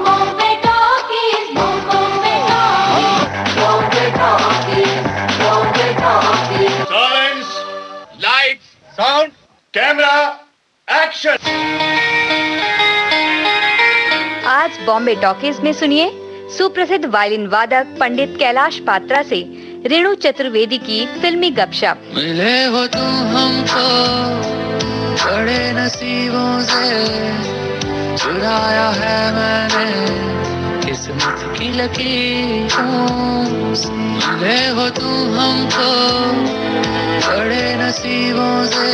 Bombay Talkies, Bombay Talkies, Bombay Talkies, Bombay Talkies. Silence, lights, sound, camera, action. आज Bombay talkies में सुनिए सुप्रसिद्ध violin वादक पंडित कैलाश पात्रा से रेणु चतुर्वेदी की फिल्मी गपशप। मिले हो तुम हमको बड़े नसीबों से, चुराया है मैंने किस्मत की लकीरों से। मिले हो तुम हमको बड़े नसीबों से,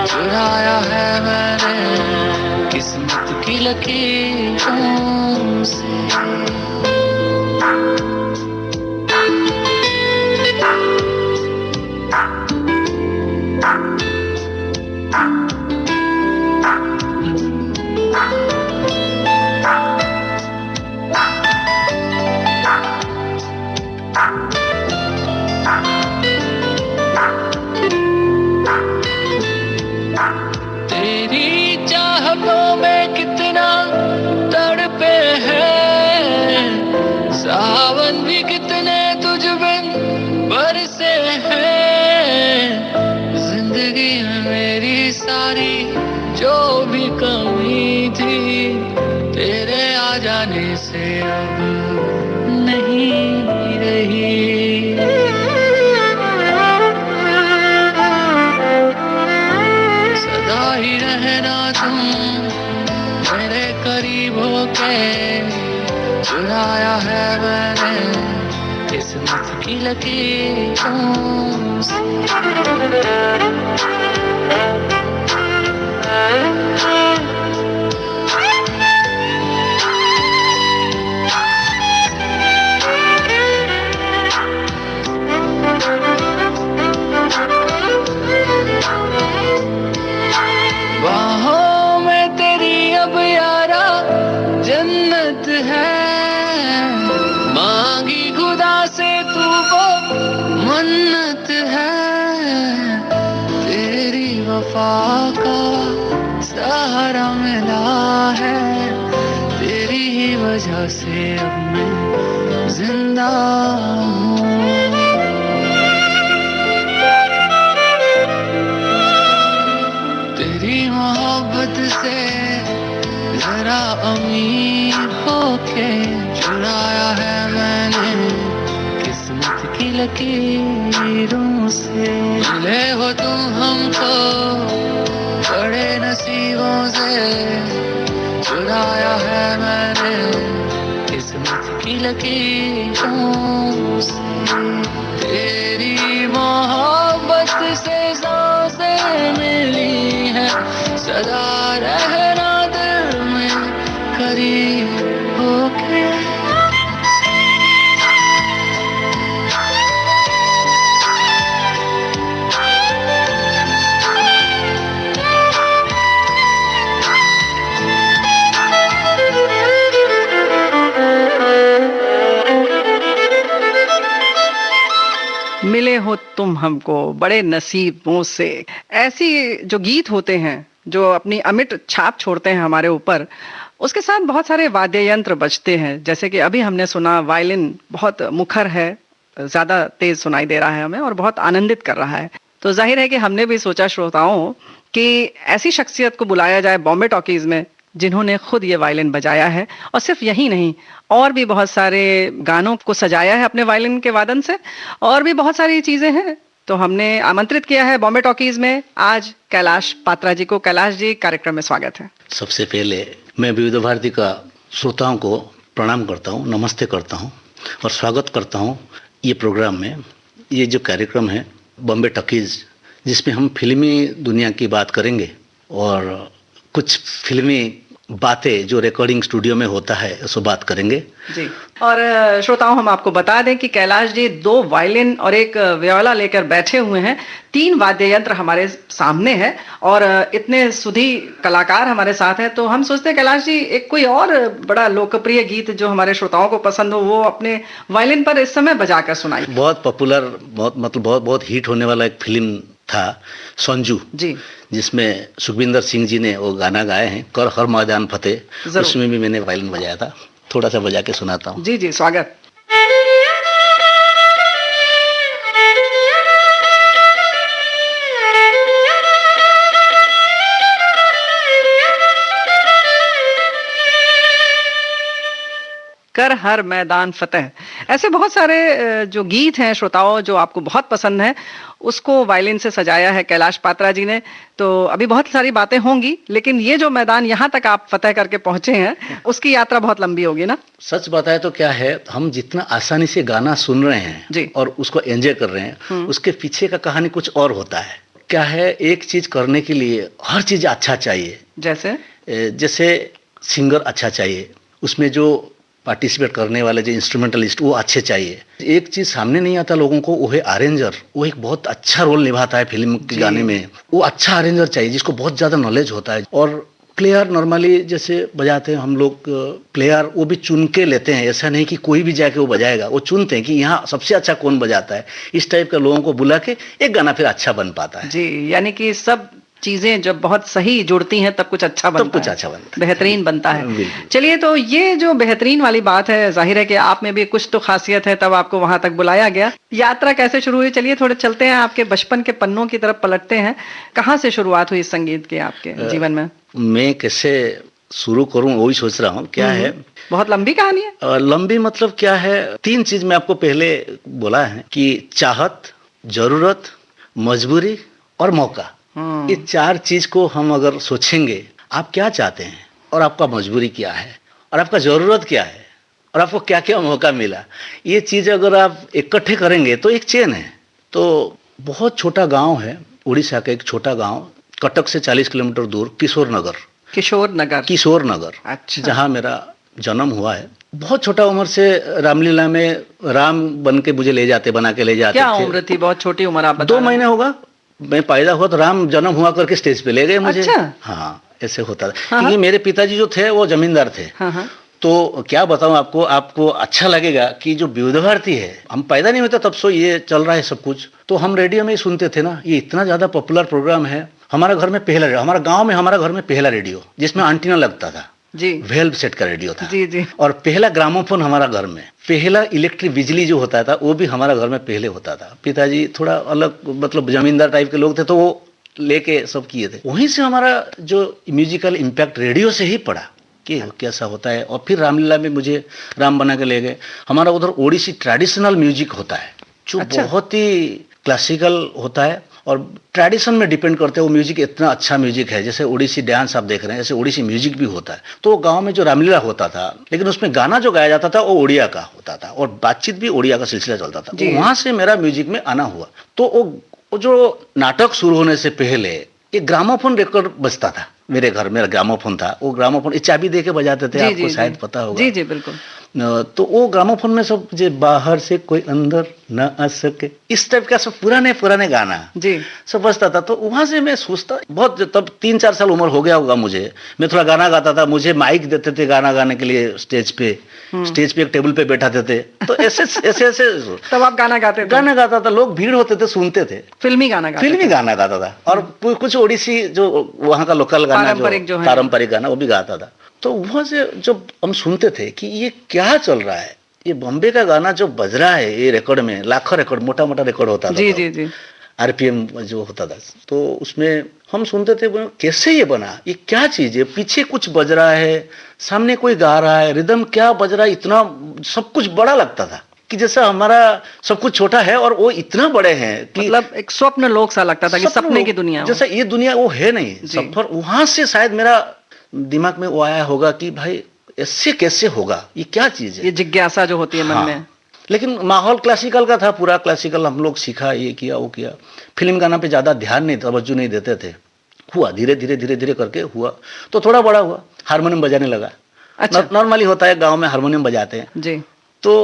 चुराया है मैंने किस्मत की लकीरों से। तेरी चाहतों में कितना तड़पे हैं, सावन भी कितने तुझ बिन बरसे हैं। जिंदगी में मेरी सारी जो भी कमी थी, तेरे आ जाने से अब नहीं रही। सदा ही रहना तुम मेरे करीब होके, चुराया है मैंने किस्मत की लकीरों से। बाहों में तेरी अब यारा जन्नत है, मांगी खुदा से तू वो मन्नत है। तेरी वफा का सहारा मिला है, तेरी ही वजह से अब मैं जिंदा हूँ। तेरी मोहब्बत से जरा अमीर होके, चुराया है मैंने किस्मत की लकीरों से। मिले हो तुम हमको बड़े नसीबों से, चुराया है मैंने किस्मत की लकीरों से। तेरी मोहब्बत से सांसें मिली है, सदा रहना दिल में करीब होके। मिले हो तुम हमको बड़े नसीबों से, ऐसी जो गीत होते हैं जो अपनी अमिट छाप छोड़ते हैं हमारे ऊपर, उसके साथ बहुत सारे वाद्य यंत्र बजते हैं। जैसे कि अभी हमने सुना वायलिन बहुत मुखर है, ज्यादा तेज सुनाई दे रहा है हमें और बहुत आनंदित कर रहा है। तो जाहिर है कि हमने भी सोचा श्रोताओं कि ऐसी शख्सियत को बुलाया जाए बॉम्बे टॉकीज में जिन्होंने खुद ये वायलिन बजाया है, और सिर्फ यही नहीं, और भी बहुत सारे गानों को सजाया है अपने वायलिन के वादन से, और भी बहुत सारी चीजें हैं। तो हमने आमंत्रित किया है बॉम्बे टॉकीज में आज कैलाश पात्रा जी को। कैलाश जी, कार्यक्रम में स्वागत है। सबसे पहले मैं विविध भारती का श्रोताओं को प्रणाम करता हूँ, नमस्ते करता हूँ और स्वागत करता हूँ ये प्रोग्राम में। ये जो कार्यक्रम है बॉम्बे टॉकीज, जिसमें हम फिल्मी दुनिया की बात करेंगे और कुछ फिल्मी बातें जो रिकॉर्डिंग स्टूडियो में होता है उसको बात करेंगे जी। और श्रोताओं, हम आपको बता दें कि कैलाश जी 2 वायलिन और एक व्योला लेकर बैठे हुए हैं। 3 वाद्य यंत्र हमारे सामने है और इतने सुधी कलाकार हमारे साथ हैं। तो हम सोचते हैं कैलाश जी एक कोई और बड़ा लोकप्रिय गीत जो हमारे श्रोताओं को पसंद हो वो अपने वायलिन पर इस समय बजाकर सुनाइए। बहुत पॉपुलर, बहुत हिट होने वाला एक फिल्म था संजू, जी जिसमें सुखविंदर सिंह जी ने वो गाना गाए हैं, कर हर मैदान फतेह, जरूर। उसमें भी मैंने वायलिन बजाया था। थोड़ा सा बजा के सुनाता हूँ। जी जी, स्वागत। कर हर मैदान फतेह, ऐसे बहुत सारे जो गीत हैं श्रोताओं जो आपको बहुत पसंद हैं, उसको वायलिन से सजाया है कैलाश पात्रा जी ने। तो अभी बहुत सारी बातें होंगी, लेकिन ये जो मैदान यहाँ तक आप फतेह करके पहुंचे हैं, उसकी यात्रा बहुत लंबी होगी ना? सच बताए तो क्या है, हम जितना आसानी से गाना सुन रहे हैं जी। और उसको एंजॉय कर रहे हैं, उसके पीछे का कहानी कुछ और होता है। क्या है, एक चीज करने के लिए हर चीज अच्छा चाहिए। जैसे सिंगर अच्छा चाहिए, उसमें जो पार्टिसिपेट करने वाले जो इंस्ट्रूमेंटलिस्ट वो अच्छे चाहिए। एक चीज सामने नहीं आता लोगों को, वो है अरेंजर। वो एक बहुत अच्छा रोल निभाता है फिल्म के गाने में। वो अच्छा अरेंजर चाहिए जिसको बहुत ज्यादा नॉलेज होता है। और प्लेयर नॉर्मली जैसे बजाते हैं हम लोग, प्लेयर वो भी चुन के लेते हैं। ऐसा नहीं कि कोई भी जाके वो बजाएगा, वो चुनते हैं कि यहाँ सबसे अच्छा कौन बजाता है। इस टाइप के लोगों को बुला के एक गाना फिर अच्छा बन पाता है। जी, यानी कि सब चीजें जब बहुत सही जुड़ती हैं तब कुछ अच्छा बनता है, कुछ अच्छा बनता है, बेहतरीन बनता है। चलिए, तो ये जो बेहतरीन वाली बात है, जाहिर है कि आप में भी कुछ तो खासियत है, तब आपको वहां तक बुलाया गया। यात्रा कैसे शुरू हुई? चलिए थोड़े चलते हैं, आपके बचपन के पन्नों की तरफ पलटते हैं। कहाँ से शुरुआत हुई संगीत की आपके जीवन में? मैं कैसे शुरू करूं वही सोच रहा हूँ। क्या है, बहुत लंबी कहानी है। लंबी मतलब क्या है, 3 चीज मैं आपको पहले बोला है कि चाहत, जरूरत, मजबूरी और मौका। ये 4 चीज को हम अगर सोचेंगे, आप क्या चाहते हैं और आपका मजबूरी क्या है और आपका जरूरत क्या है और आपको क्या क्या मौका मिला, ये चीज अगर आप इकट्ठे करेंगे तो एक चेन है। तो बहुत छोटा गांव है, उड़ीसा का एक छोटा गांव, कटक से 40 किलोमीटर दूर, किशोर नगर, अच्छा। जहाँ मेरा जन्म हुआ है। बहुत छोटा उम्र से रामलीला में राम बन के मुझे ले जाते, बना के ले जाते। क्या थे। उम्र थी? बहुत छोटी उम्र आप बता 2 महीने होगा, मैं पैदा हुआ तो राम जन्म हुआ करके स्टेज पे ले गए मुझे। अच्छा। हाँ, ऐसे होता था। क्योंकि मेरे पिताजी जो थे वो जमींदार थे। हाँ। तो क्या बताऊं आपको अच्छा लगेगा कि जो विविध भारती है, हम पैदा नहीं होते तब से ये चल रहा है सब कुछ। तो हम रेडियो में ही सुनते थे ना, ये इतना ज्यादा पॉपुलर प्रोग्राम है। हमारा घर में पहला, हमारा गांव में हमारा घर में पहला रेडियो जिसमें एंटीना लगता था जी, वेल्व सेट का रेडियो था। जी। और पहला ग्रामोफोन हमारा घर में, पहला इलेक्ट्रिक बिजली जो होता था वो भी हमारा घर में पहले होता था। पिताजी थोड़ा अलग, मतलब जमींदार टाइप के लोग थे, तो वो लेके सब किए थे। वहीं से हमारा जो म्यूजिकल इम्पैक्ट रेडियो से ही पड़ा कि कैसा होता है। और फिर रामलीला में मुझे राम बना के ले गए। हमारा उधर ओडिसी ट्रेडिशनल म्यूजिक होता है जो बहुत ही क्लासिकल होता है और ट्रेडिशन में डिपेंड करते हैं। वो म्यूजिक इतना अच्छा म्यूजिक है, जैसे ओडिसी डांस आप देख रहे हैं, ऐसे ओडिसी म्यूजिक भी होता है। तो गांव में जो रामलीला होता था, लेकिन उसमें गाना जो गाया जाता था वो ओडिया का होता था और बातचीत भी ओडिया का सिलसिला चलता था। तो वहां से मेरा म्यूजिक में आना हुआ। तो वो जो नाटक शुरू होने से पहले एक ग्रामोफोन रिकॉर्ड बजता था मेरे घर। मेरा ग्रामोफोन था, वो ग्रामोफोन चाबी दे के बजाते थे, आपको शायद पता होगा। जी बिल्कुल। तो वो ग्रामोफोन में सब जे बाहर से कोई अंदर न आ सके, इस टाइप का सब पुराने गाना जी सब बजता था। तो वहां से मैं सोचता, बहुत तब 3-4 साल उम्र हो गया होगा मुझे, मैं थोड़ा गाना गाता था। मुझे माइक देते थे गाना गाने के लिए, स्टेज पे एक टेबल पे बैठाते थे। तो ऐसे तब आप गाना गाते थे? गाना गाता था, लोग भीड़ होते थे, सुनते थे। फिल्मी गाना गाता था और कुछ ओडिसी जो वहाँ का लोकल गाना, पारंपरिक गाना, वो भी गाता था। तो वहां से जब हम सुनते थे कि ये क्या चल रहा है, ये बॉम्बे का गाना जो बज रहा है, ये रिकॉर्ड में लाखों रिकॉर्ड, मोटा रिकॉर्ड होता था। जी। आरपीएम जो होता था, तो उसमें हम सुनते थे कैसे ये बना, ये क्या चीज है, पीछे कुछ बज रहा है, सामने कोई गा रहा है, रिदम क्या बज रहा है, इतना सब कुछ बड़ा लगता था कि जैसा हमारा सब कुछ छोटा है और वो इतना बड़े हैं कि मतलब एक स्वप्न लोक सा लगता था कि सपने की दुनिया, जैसा ये दुनिया वो है नहीं। सफर वहां से शायद मेरा दिमाग में वो आया होगा कि भाई ऐसे कैसे होगा, ये क्या चीज है, ये जिज्ञासा जो होती है मन में। लेकिन माहौल क्लासिकल का था, पूरा क्लासिकल हम लोग सीखा, ये किया वो किया। फिल्म गाना पे ज्यादा ध्यान नहीं, तवज्जो नहीं देते थे। हुआ धीरे धीरे करके हुआ, तो थोड़ा बड़ा हुआ, हारमोनियम बजाने लगा। अच्छा। नॉर्मली होता है गांव में हारमोनियम बजाते हैं जी। तो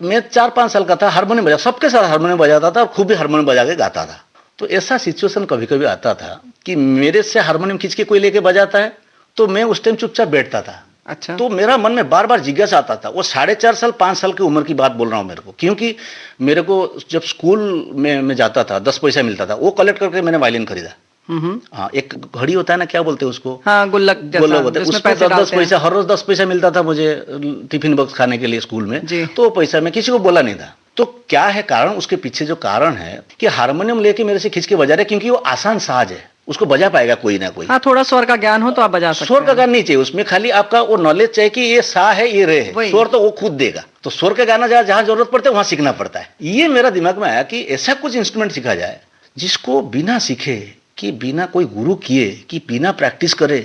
मैं 4-5 साल का था, हारमोनियम बजा, सबके साथ हारमोनियम बजाता था और खूब भी हारमोनियम बजा के गाता था। तो ऐसा सिचुएशन कभी कभी आता था कि मेरे से हारमोनियम खींच के कोई लेके बजाता है, तो मैं उस टाइम चुपचाप बैठता था अच्छा। तो मेरा मन में बार बार जिज्ञासा आता था। वो 4.5 साल 5 साल की उम्र की बात बोल रहा हूँ मेरे को, क्योंकि मेरे को जब स्कूल में मैं जाता था 10 पैसा मिलता था, वो कलेक्ट करके मैंने वायलिन खरीदा। हाँ, एक घड़ी होता है ना, क्या बोलते हैं उसको, हाँ, गुल्लक जैसा, गुल्लक होता है, जिसमें उसको पैसे 10 डालते हैं। पैसा, हर रोज 10 पैसा मिलता था मुझे टिफिन बॉक्स खाने के लिए स्कूल में। जी। तो वो पैसा मैं किसी को बोला नहीं था। तो क्या है कारण, उसके पीछे जो कारण है कि हारमोनियम लेके मेरे से खींच के बजा रहे, क्योंकि वो आसान साज है, उसको बजा पाएगा कोई ना कोई। हाँ, थोड़ा स्वर का ज्ञान हो तो आप बजा सकते स्वर का हैं। ज्ञान नहीं चाहिए उसमें, खाली आपका वो नॉलेज चाहिए कि ये सा है, ये रे है। वही। स्वर तो वो खुद देगा। तो स्वर का गाना जहाँ जहाँ जरूरत पड़ता है वहां सीखना पड़ता है। ये मेरा दिमाग में आया कि ऐसा कुछ इंस्ट्रूमेंट सीखा जाए जिसको बिना सीखे, कि बिना कोई गुरु किए, कि बिना प्रैक्टिस करे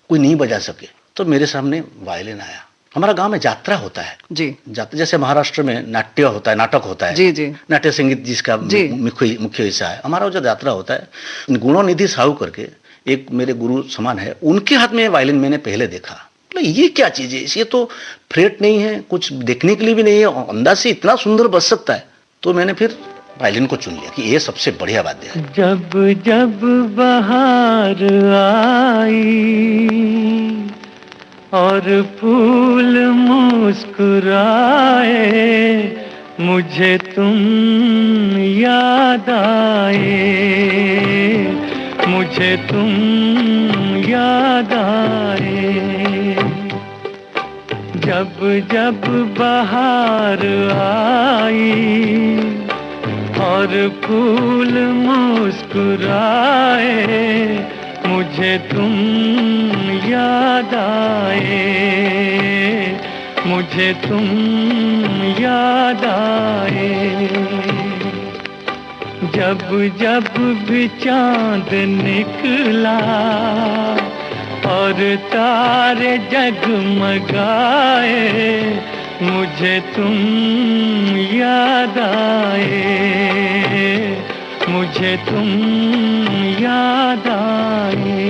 कोई नहीं बजा सके। तो मेरे सामने वायलिन आया। हमारा गांव में जात्रा होता है जी। जैसे महाराष्ट्र में नाट्य होता है, नाटक होता है। जी, जी। नाट्य संगीत जिसका जी। मुख्य हिस्सा है। हमारा जो यात्रा होता है, गुणोनिधि साहू करके एक मेरे गुरु समान है, उनके हाथ में वायलिन मैंने पहले देखा। मतलब ये क्या चीज है, ये तो फ्रेट नहीं है, कुछ देखने के लिए भी नहीं है, अंदाज से इतना सुंदर बज सकता है। तो मैंने फिर वायलिन को चुन लिया कि ये सबसे बढ़िया वाद्य है। जब जब बहार आई और फूल मुस्कुराए, मुझे तुम याद आए, मुझे तुम याद आए। जब जब बहार आई और फूल मुस्कुराए, मुझे तुम याद आए, मुझे तुम याद आए। जब जब भी चांद निकला और तारे जगमगाए, मुझे तुम याद आए, मुझे तुम याद आए।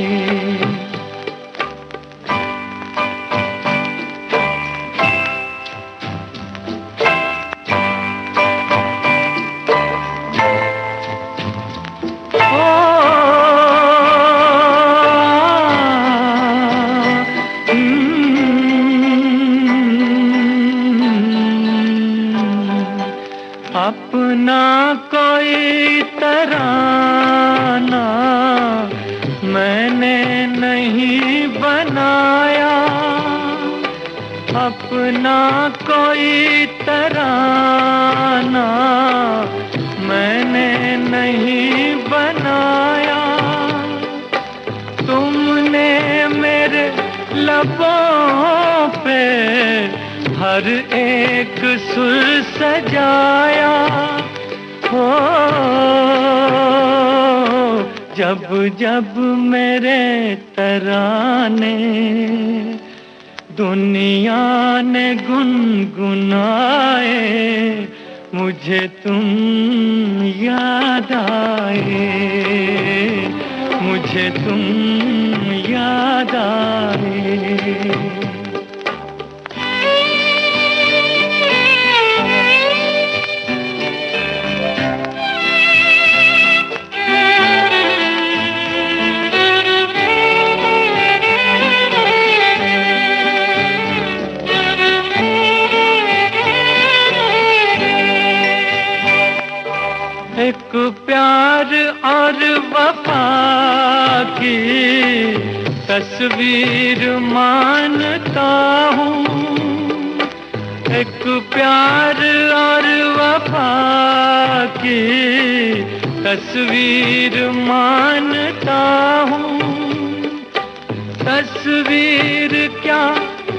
अपना कोई तराना मैंने नहीं बनाया, अपना कोई तराना मैंने नहीं बनाया। तुमने मेरे लबों पे हर एक सुर सजाया हो। जब जब मेरे तराने दुनिया ने गुनगुनाए, मुझे तुम याद आए, मुझे तुम याद आए। एक प्यार और वफा की तस्वीर मानता हूँ, एक प्यार और वफा की तस्वीर मानता हूँ। तस्वीर क्या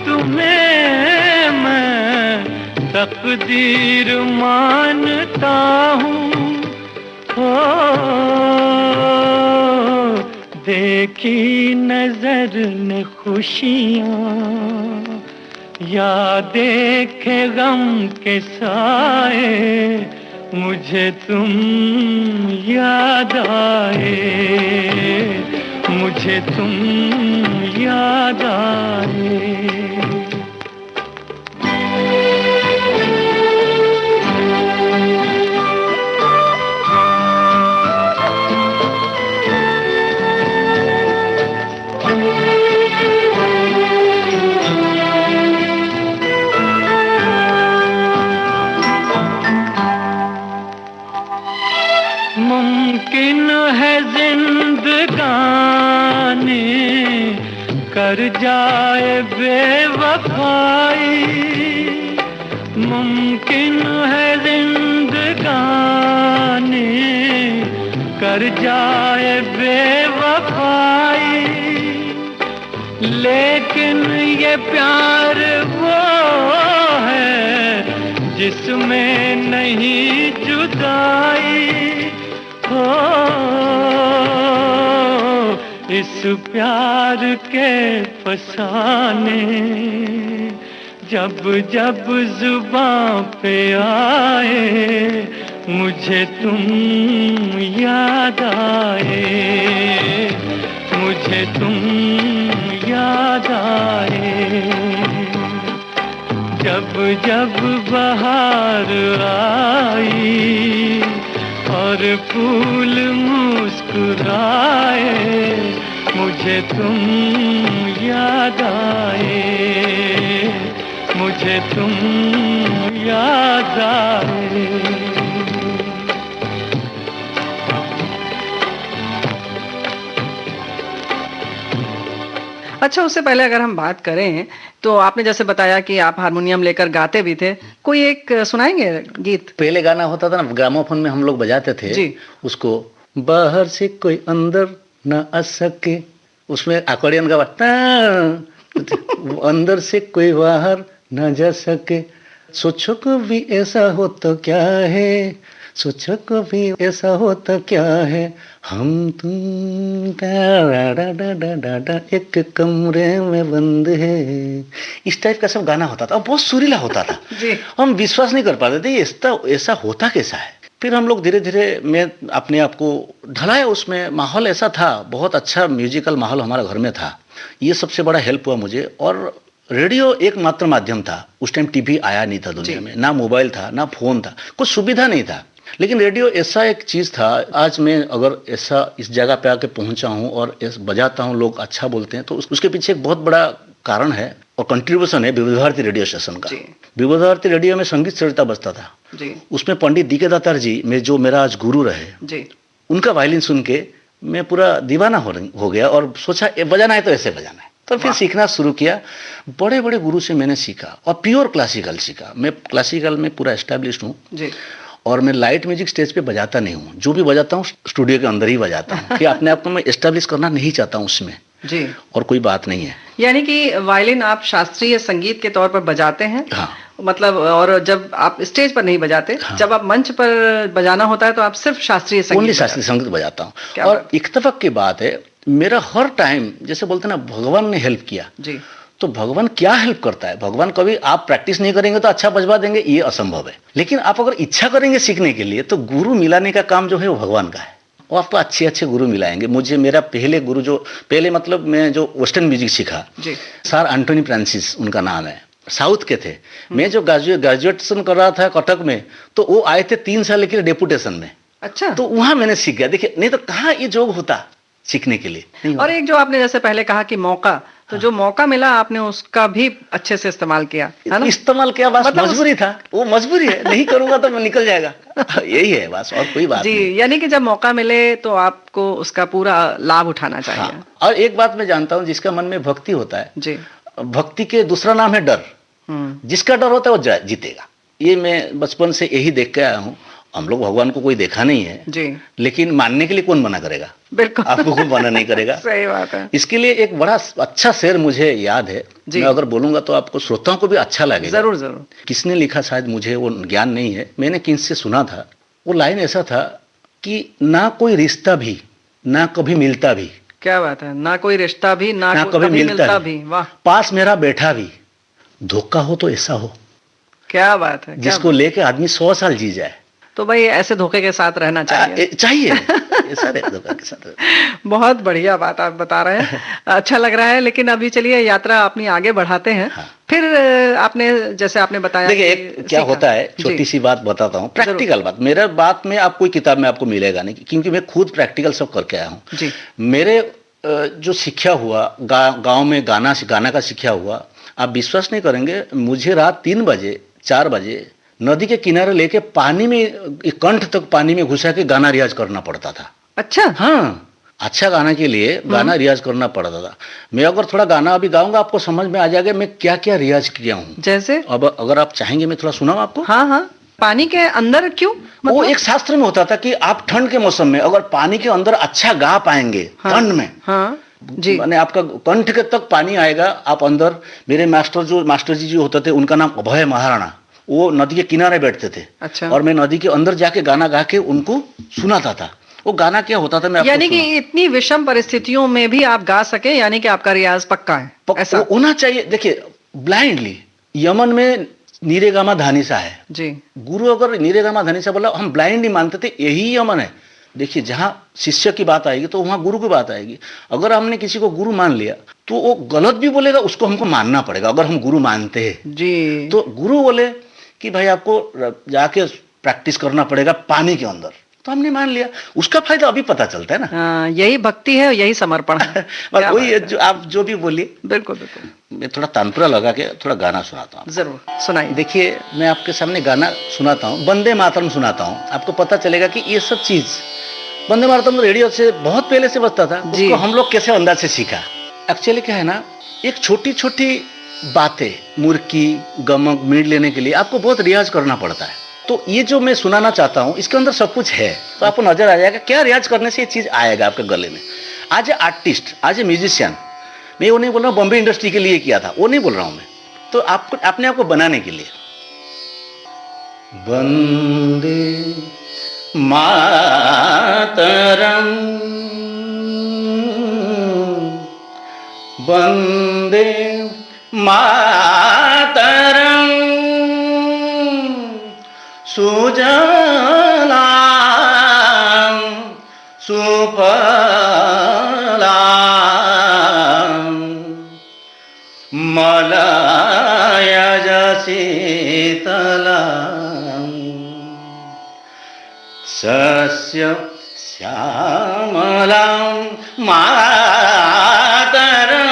तुम्हें मैं तकदीर मानता हूँ। हो देखी नजर ने खुशियाँ या देखे गम के साए, मुझे तुम याद आए, मुझे तुम याद आए। कर जाए बेवफाई, मुमकिन है जिंदगानी कर जाए बेवफाई, लेकिन ये प्यार वो है जिसमें नहीं जुदाई हो। इस प्यार के फसाने जब जब जुबां पे आए, मुझे तुम याद आए, मुझे तुम याद आए। जब जब बहार आई और फूल मुस्कुराए, मुझे तुम याद आए, मुझे तुम याद आए। अच्छा, उससे पहले अगर हम बात करें तो आपने जैसे बताया कि आप हारमोनियम लेकर गाते भी थे, कोई एक सुनाएंगे गीत? पहले गाना होता था ना, ग्रामोफोन में हम लोग बजाते थे जी। उसको, बाहर से कोई अंदर न आ सके, उसमें अकॉर्डियन का अंदर से कोई बाहर न जा सके, सोचो कभी ऐसा हो तो क्या है, सोचो कभी ऐसा हो तो क्या है, हम तुम एक कमरे में बंद है। इस टाइप का सब गाना होता था और बहुत सुरीला होता था। जी। हम विश्वास नहीं कर पाते थे ऐसा होता कैसा है। फिर हम लोग धीरे धीरे मैं अपने आप को ढलाया उसमें, माहौल ऐसा था, बहुत अच्छा म्यूजिकल माहौल हमारा घर में था। ये सबसे बड़ा हेल्प हुआ मुझे। और रेडियो एकमात्र माध्यम था, उस टाइम टीवी आया नहीं था दुनिया में, ना मोबाइल था ना फोन था, कुछ सुविधा नहीं था, लेकिन रेडियो ऐसा एक चीज़ था। आज मैं अगर ऐसा इस जगह पे आके पहुंचा हूं और बजाता हूं, लोग अच्छा बोलते हैं, तो उसके पीछे एक बहुत बड़ा कारण है और कंट्रीब्यूशन है विविध भारती रेडियो स्टेशन का। विविध भारती रेडियो में संगीत सरिता बजता था जी। उसमें पंडित डी के दातार जी जो मेरा आज गुरु रहे जी, उनका वायलिन सुन के मैं पूरा दीवाना हो गया और सोचा बजाना है तो ऐसे बजाना है। तो फिर सीखना शुरू किया, बड़े बड़े गुरु से मैंने सीखा और प्योर क्लासिकल सीखा। मैं क्लासिकल में पूरा एस्टैब्लिश्ड हूँ जी। और मैं लाइट म्यूजिक स्टेज पे बजाता नहीं हूँ, जो भी बजाता हूँ स्टूडियो के अंदर ही बजाता हूँ कि अपने आप को मैं एस्टैब्लिश करना नहीं चाहता हूँ उसमें जी। और कोई बात नहीं है। यानी कि वायलिन आप शास्त्रीय संगीत के तौर पर बजाते हैं? हाँ। मतलब, और जब आप स्टेज पर नहीं बजाते, हाँ। जब आप मंच पर बजाना होता है तो आप सिर्फ शास्त्रीय संगीत? ओनली शास्त्रीय संगीत बजाता हूँ। क्या और बात। इत्तेफाक की बात है, मेरा हर टाइम जैसे बोलते हैं ना भगवान ने हेल्प किया जी। तो भगवान क्या हेल्प करता है, भगवान कभी आप प्रैक्टिस नहीं करेंगे तो अच्छा बजवा देंगे, ये असंभव है। लेकिन आप अगर इच्छा करेंगे सीखने के लिए तो गुरु मिलाने का काम जो है वो भगवान का है। वो आपको अच्छे अच्छे गुरु मिलाएंगे। मुझे मेरा पहले गुरु जो पहले मतलब मैं जो वेस्टर्न म्यूजिक सीखा जी। सर एंटोनी फ्रांसिस उनका नाम है, साउथ के थे। मैं जो ग्रेजुएशन कर रहा था कटक में, तो वो आए थे 3 साल के लिए डेपुटेशन में। अच्छा। तो वहां मैंने सीख गया। देखिए, नहीं तो कहाँ ये जोग होता सीखने के लिए नहीं और एक जो आपने जैसे पहले कहा कि मौका, तो जो मौका मिला आपने उसका भी अच्छे से इस्तेमाल किया, है ना? इस्तेमाल किया, बस मतलब मजबूरी था, वो मजबूरी है, नहीं करूंगा तो मैं निकल जाएगा। यही है बस, और कोई बात जी। नहीं। यानी कि जब मौका मिले तो आपको उसका पूरा लाभ उठाना चाहिए। हाँ। और एक बात मैं जानता हूँ, जिसका मन में भक्ति होता है, जी। भक्ति के दूसरा नाम है डर। जिसका डर होता है वो जीतेगा। ये मैं बचपन से यही देख के आया हूँ। हम लोग भगवान को कोई देखा नहीं है जी, लेकिन मानने के लिए कौन मना करेगा? बिल्कुल। आपको कोई मना नहीं करेगा। सही बात है। इसके लिए एक बड़ा अच्छा शेर मुझे याद है, जी। मैं अगर बोलूंगा तो आपको श्रोताओं को भी अच्छा लगेगा। जरूर जरूर। किसने लिखा शायद मुझे वो ज्ञान नहीं है, मैंने किससे सुना था। वो लाइन ऐसा था कि ना कोई रिश्ता भी, ना कभी मिलता भी। क्या बात है, ना कोई रिश्ता भी, ना कभी मिलता भी। वाह, पास मेरा बैठा भी, धोखा हो तो ऐसा हो। क्या बात है। जिसको लेके आदमी 100 साल जी जाए। तो भाई ऐसे धोखे के साथ रहना चाहिए। ऐसा धोखा के साथ। बहुत बढ़िया बात आप बता रहे हैं, अच्छा लग रहा है। लेकिन अभी चलिए यात्रा अपनी आगे बढ़ाते हैं। हाँ। फिर आपने जैसे आपने बताया, देखिए एक क्या होता है, छोटी सी बात बताता हूँ, प्रैक्टिकल बात। मेरा बात में आप कोई किताब में आपको मिलेगा नहीं, क्योंकि मैं खुद प्रैक्टिकल सब करके आया हूँ जी। मेरे जो सीखा हुआ गांव में गाना का सीखा हुआ, आप विश्वास नहीं करेंगे, मुझे रात 3 बजे 4 बजे नदी के किनारे लेके पानी में, कंठ तक पानी में घुसा के गाना रियाज करना पड़ता था। अच्छा। हाँ, अच्छा गाने के लिए गाना रियाज करना पड़ता था। मैं अगर थोड़ा गाना अभी गाऊंगा आपको समझ में आ जाएगा मैं क्या क्या रियाज किया हूँ। जैसे? अब अगर आप चाहेंगे मैं थोड़ा सुनाऊं आपको। हाँ हाँ, पानी के अंदर क्यों? वो एक शास्त्र में होता था कि आप ठंड के मौसम में अगर पानी के अंदर अच्छा गा पाएंगे, ठंड में, हाँ जी, माने आपका कंठ के तक पानी आएगा, आप अंदर। मेरे मास्टर जी जो होते थे उनका नाम अभय महाराणा, वो नदी के किनारे बैठते थे। अच्छा। और मैं नदी के अंदर जाके गाना गा के उनको सुनाता था। वो गाना क्या होता था मैं आपको यानी कि इतनी विषम परिस्थितियों में भी आप गा सके, यानी कि आपका रियाज पक्का है, ऐसा होना चाहिए। देखिए ब्लाइंडली यमन में नीरेगामा धानीसा है जी। गुरु अगर नीरेगामा धानीसा बोला हम ब्लाइंड ही मानते थे, यही यमन है। देखिए जहां शिष्य की बात आएगी तो वहां गुरु की बात आएगी। अगर हमने किसी को गुरु मान लिया तो वो गलत भी बोलेगा, उसको हमको मानना पड़ेगा अगर हम गुरु मानते हैं जी। तो गुरु बोले कि भाई आपको जाके प्रैक्टिस करना पड़ेगा पानी के अंदर, तो हमने मान लिया। उसका फायदा अभी पता चलता है ना। यही भक्ति है, यही समर्पण है। बस वही जो आप जो भी बोलिए। बिल्कुल बिल्कुल। मैं थोड़ा तानपुरा लगा के थोड़ा गाना सुनाता हूँ। जरूर सुनाइए। देखिए मैं आपके सामने गाना सुनाता हूँ, वंदे मातरम सुनाता हूँ। आपको पता चलेगा कि ये सब चीज वंदे मातरम रेडियो से बहुत पहले से बजता था, उसको हम लोग कैसे अंदाज से सीखा। एक्चुअली क्या है ना, एक छोटी छोटी बातें, मुर्की गमक मीड लेने के लिए आपको बहुत रियाज करना पड़ता है। तो ये जो मैं सुनाना चाहता हूँ इसके अंदर सब कुछ है, तो आपको नजर आ जाएगा क्या रियाज करने से ये चीज आएगा आपके गले में। आज ए आर्टिस्ट, आज ए म्यूजिशियन, मैं वो नहीं बोल रहा हूँ बॉम्बे इंडस्ट्री के लिए किया था, वो नहीं बोल रहा हूँ मैं, तो आपको अपने आप को बनाने के लिए। वंदे मातरम वंदे मातरम सुजलाम सुफलाम मलयज शीतलाम सस्य श्यामलां मातरं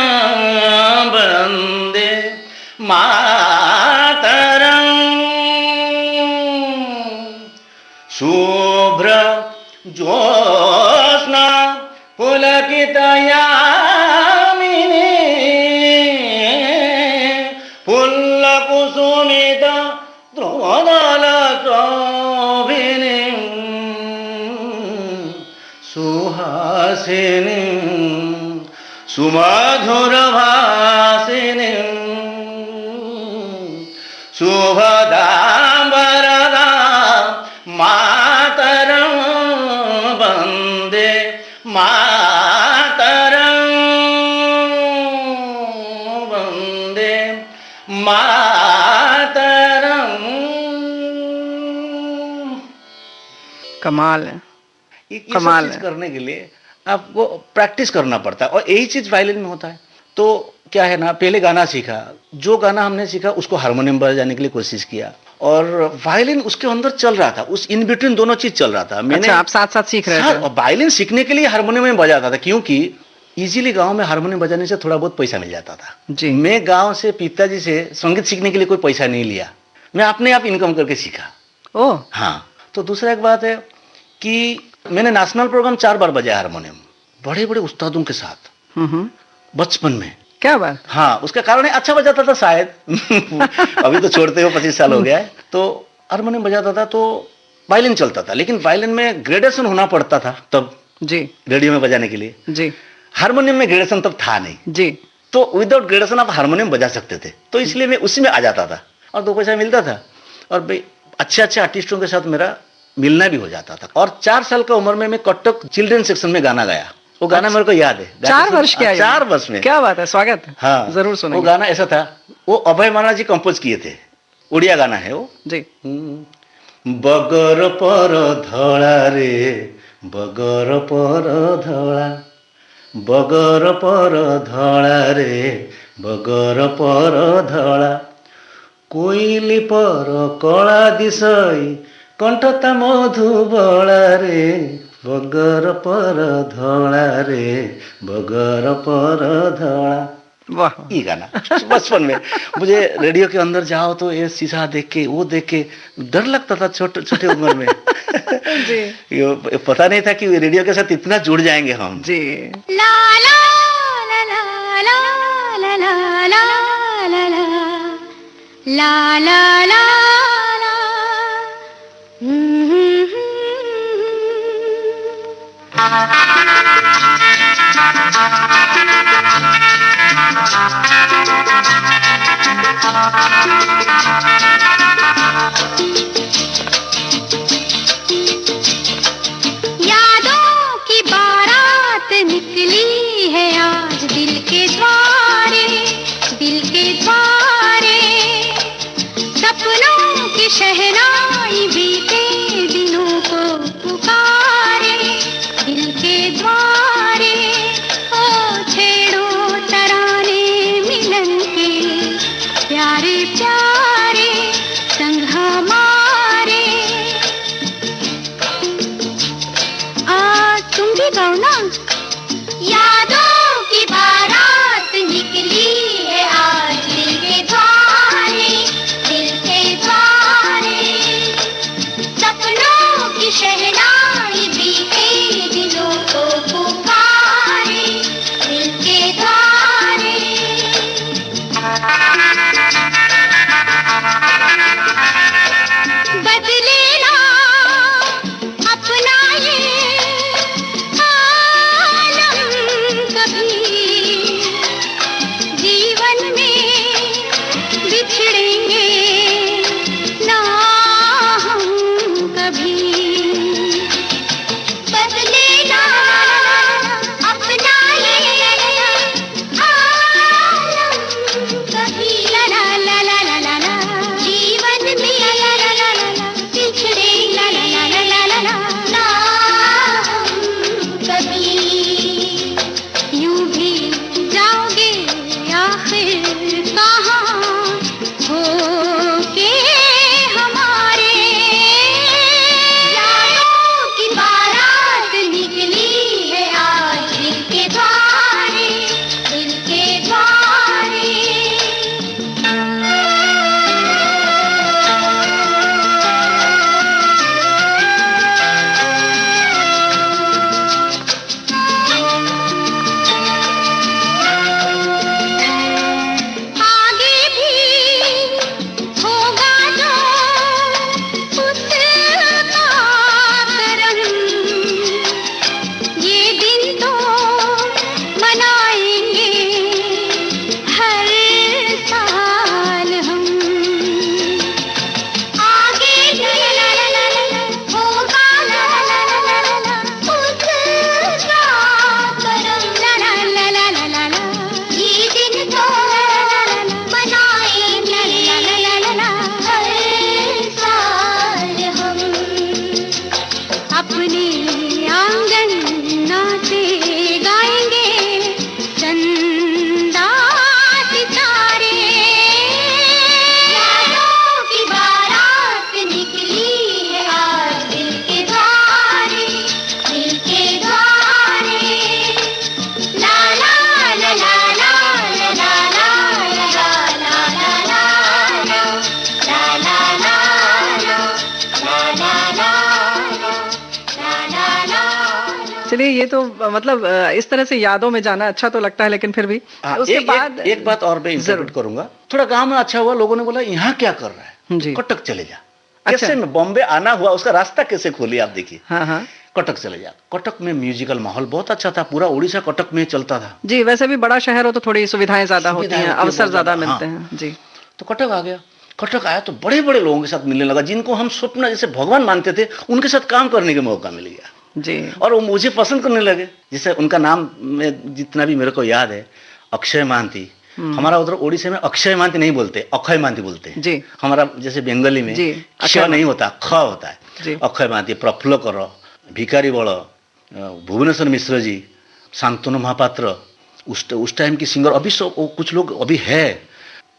वन्दे मातरं शुभ्र ज्योत्स्ना पुलकितयामिनी फुल्लकुसुमित द्रोणलशोभिनी सुहासिनी सुमधुरभासिनी शुभदां वरदां मातरं वन्दे मातरं वन्दे मातरं। कमाल है। ये सब चीज करने के लिए आपको प्रैक्टिस करना पड़ता है, और यही चीज वायलिन में होता है। तो क्या है ना, पहले गाना सीखा, जो गाना हमने सीखा उसको हारमोनियम बजाने के लिए कोशिश किया, और वायलिन उसके अंदर चल रहा था, उस इन बिटवीन दोनों चीज चल रहा था। मैंने आप साथ साथ सीख रहे थे? वायलिन सीखने के लिए हारमोनियम में बजाता था, क्योंकि इजीली गांव में हारमोनियम बजाने से थोड़ा बहुत पैसा मिल जाता था जी। मैं गांव से पिताजी से संगीत सीखने के लिए कोई पैसा नहीं लिया, मैं अपने आप इनकम करके सीखा। ओह हाँ। तो दूसरा एक बात है कि मैंने नेशनल प्रोग्राम 4 बार बजाया हारमोनियम, बड़े बड़े उस्तादों के साथ बचपन में। क्या बात। हाँ, उसका कारण है अच्छा बजाता था शायद। अभी तो छोड़ते हुए 25 साल हो गया है। तो हारमोनियम बजाता था तो वायलिन चलता था, लेकिन वायलिन में ग्रेडेशन होना पड़ता था तब जी, रेडियो में बजाने के लिए जी। हारमोनियम में ग्रेडेशन तब था नहीं जी, तो विदाउट ग्रेडेशन आप हारमोनियम बजा सकते थे, तो इसलिए मैं उसी में आ जाता था और 2 पैसा मिलता था, और भाई अच्छे अच्छे आर्टिस्टों के साथ मेरा मिलना भी हो जाता था। और 4 साल का उम्र में मैं कटक चिल्ड्रन सेक्शन में गाना गाया। वो गाना मेरे को याद है। 4 वर्ष के? 4 वर्ष में। क्या बात है, स्वागत है। हाँ जरूर सुनेंगे। वो गाना ऐसा था, वो अभय महाराज जी कंपोज किए थे, उड़िया गाना है वो जी। बगर पर धड़ा रे बगर पर धड़ा, बगर पर धड़ा रे बगर पर धड़ा, कोइली पर कला दिशई कंठता मधुबला रे, बगर पर धड़ा रे बगर पर धड़ा। वाह ये गाना बचपन में मुझे रेडियो के अंदर जाओ तो ये शीशा देख के वो देख के डर लगता था छोटे छोटे उम्र में। जी ये पता नहीं था कि रेडियो के साथ इतना जुड़ जाएंगे हम। जी ला ला ला ला ला ला ला ला ला ला ला ला यादों की बारात निकली है आज दिल के द्वारे, दिल के द्वारे। सपनों की शहनाई बीते दिनों को पुकारे, दिल के द्वारे। ओ छेड़ो तराने मिलन के प्यारे प्यारे संग हमारे। तुम भी गाओ ना। यादों की बारात निकली है आज दिल के द्वारे, दिल के द्वारे। सपनों की शहनाई बीते दिलों को पुकारे, दिल के द्वारे। बदले ना अपना ये आलम कभी, जीवन में बिछड़ेंगे ना हम कभी। बदले ना अपना ये आलम कभी, ला ला ला ला ला ला। जीवन में बिछड़ेंगे ला ला ला ला ला ला ना हम कभी। यूं भी जाओगे आखिर कहाँ होके हमारे। यादों की बारात निकली है आज दिल के द्वारे, दिल के द्वारे। आगे भी होगा जो उसका करम, ये दिन तो मनाएंगे हर साल हम। आगे भी होगा उसका करम, ला ला ला ला ला ला ला। ये दिन तो मनाएंगे ला ला ला ला ला हर साल हम। अपने आंगन नाचे गाएंगे चंदा सितारे। यादों की बारात निकली है आज दिल के द्वारे, दिल के द्वारे। ला ला ला ला ला ला ला ला ला ला ला ला ला ला ला ला चलिए ये तो मतलब इस तरह से यादों में जाना अच्छा तो लगता है, लेकिन फिर भी उसके बाद एक बात और मैं इंटरप्रेट करूंगा। थोड़ा गांव में अच्छा हुआ, लोगों ने बोला यहाँ क्या कर रहा है, जी कटक चले जा। अच्छा। कैसे बॉम्बे आना हुआ, उसका रास्ता कैसे खोली आप देखिए। हाँ हाँ कटक चले जा। कटक में म्यूजिकल माहौल बहुत अच्छा था, पूरा उड़ीसा कटक में चलता था। जी। वैसे भी बड़ा शहर हो तो थोड़ी सुविधाएं ज्यादा होती सुविधाएं हैं, होती हैं, अवसर बहुत ज्यादा ज्यादा, मिलते हाँ। हैं। जी तो कटक आ गया। कटक आया तो बड़े बड़े लोगों के साथ मिलने लगा, जिनको हम स्वप्न जैसे भगवान मानते थे, उनके साथ काम करने का मौका मिल गया। जी और वो मुझे पसंद करने लगे। जैसे उनका नाम में जितना भी मेरे को याद है, अक्षय महांती। हमारा उधर ओडिशा में अक्षय महांती नहीं बोलते, अक्षय महांती बोलते हैं। जी हमारा जैसे बंगाली में जी, क्ष नहीं होता, ख होता जी। है। अक्षय महांती, प्रफुल्ल कर, भिखारी बड़, भुवनेश्वर मिश्र जी, शांतनु महापात्र, उस टाइम की सिंगर। अभी कुछ लोग अभी है।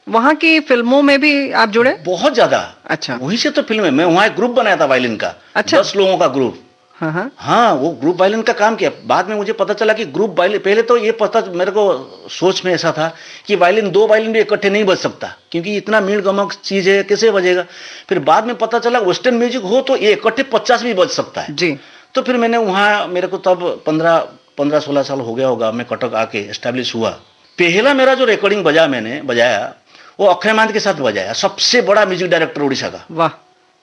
वहाँ की फिल्मों में भी आप जुड़े? बहुत ज्यादा। अच्छा। वहीं से तो फिल्म है। मैं वहाँ एक ग्रुप बनाया था वायलिन का। अच्छा। 10 लोगों का ग्रुप। हाँ हाँ। हाँ, वो ग्रुप वायलिन का काम किया। बाद में मुझे पता चला कि ग्रुप वायलिन, पहले तो ये पता मेरे को सोच में ऐसा था कि वायलिन, दो वायलिन भी इकट्ठे नहीं बज सकता, क्योंकि इतना मीण गमक चीज है, कैसे बजेगा। फिर बाद में पता चला वेस्टर्न म्यूजिक हो तो ये इकट्ठे 50 भी बज सकता है जी। तो फिर मैंने वहाँ, मेरे को तब 15-16 साल हो गया होगा, मैं कटक आके एस्टेब्लिश हुआ। पहला मेरा जो रिकॉर्डिंग मैंने बजाया वो अक्षय मान के साथ बजाया, सबसे बड़ा म्यूजिक डायरेक्टर उड़ीसा का। वाह।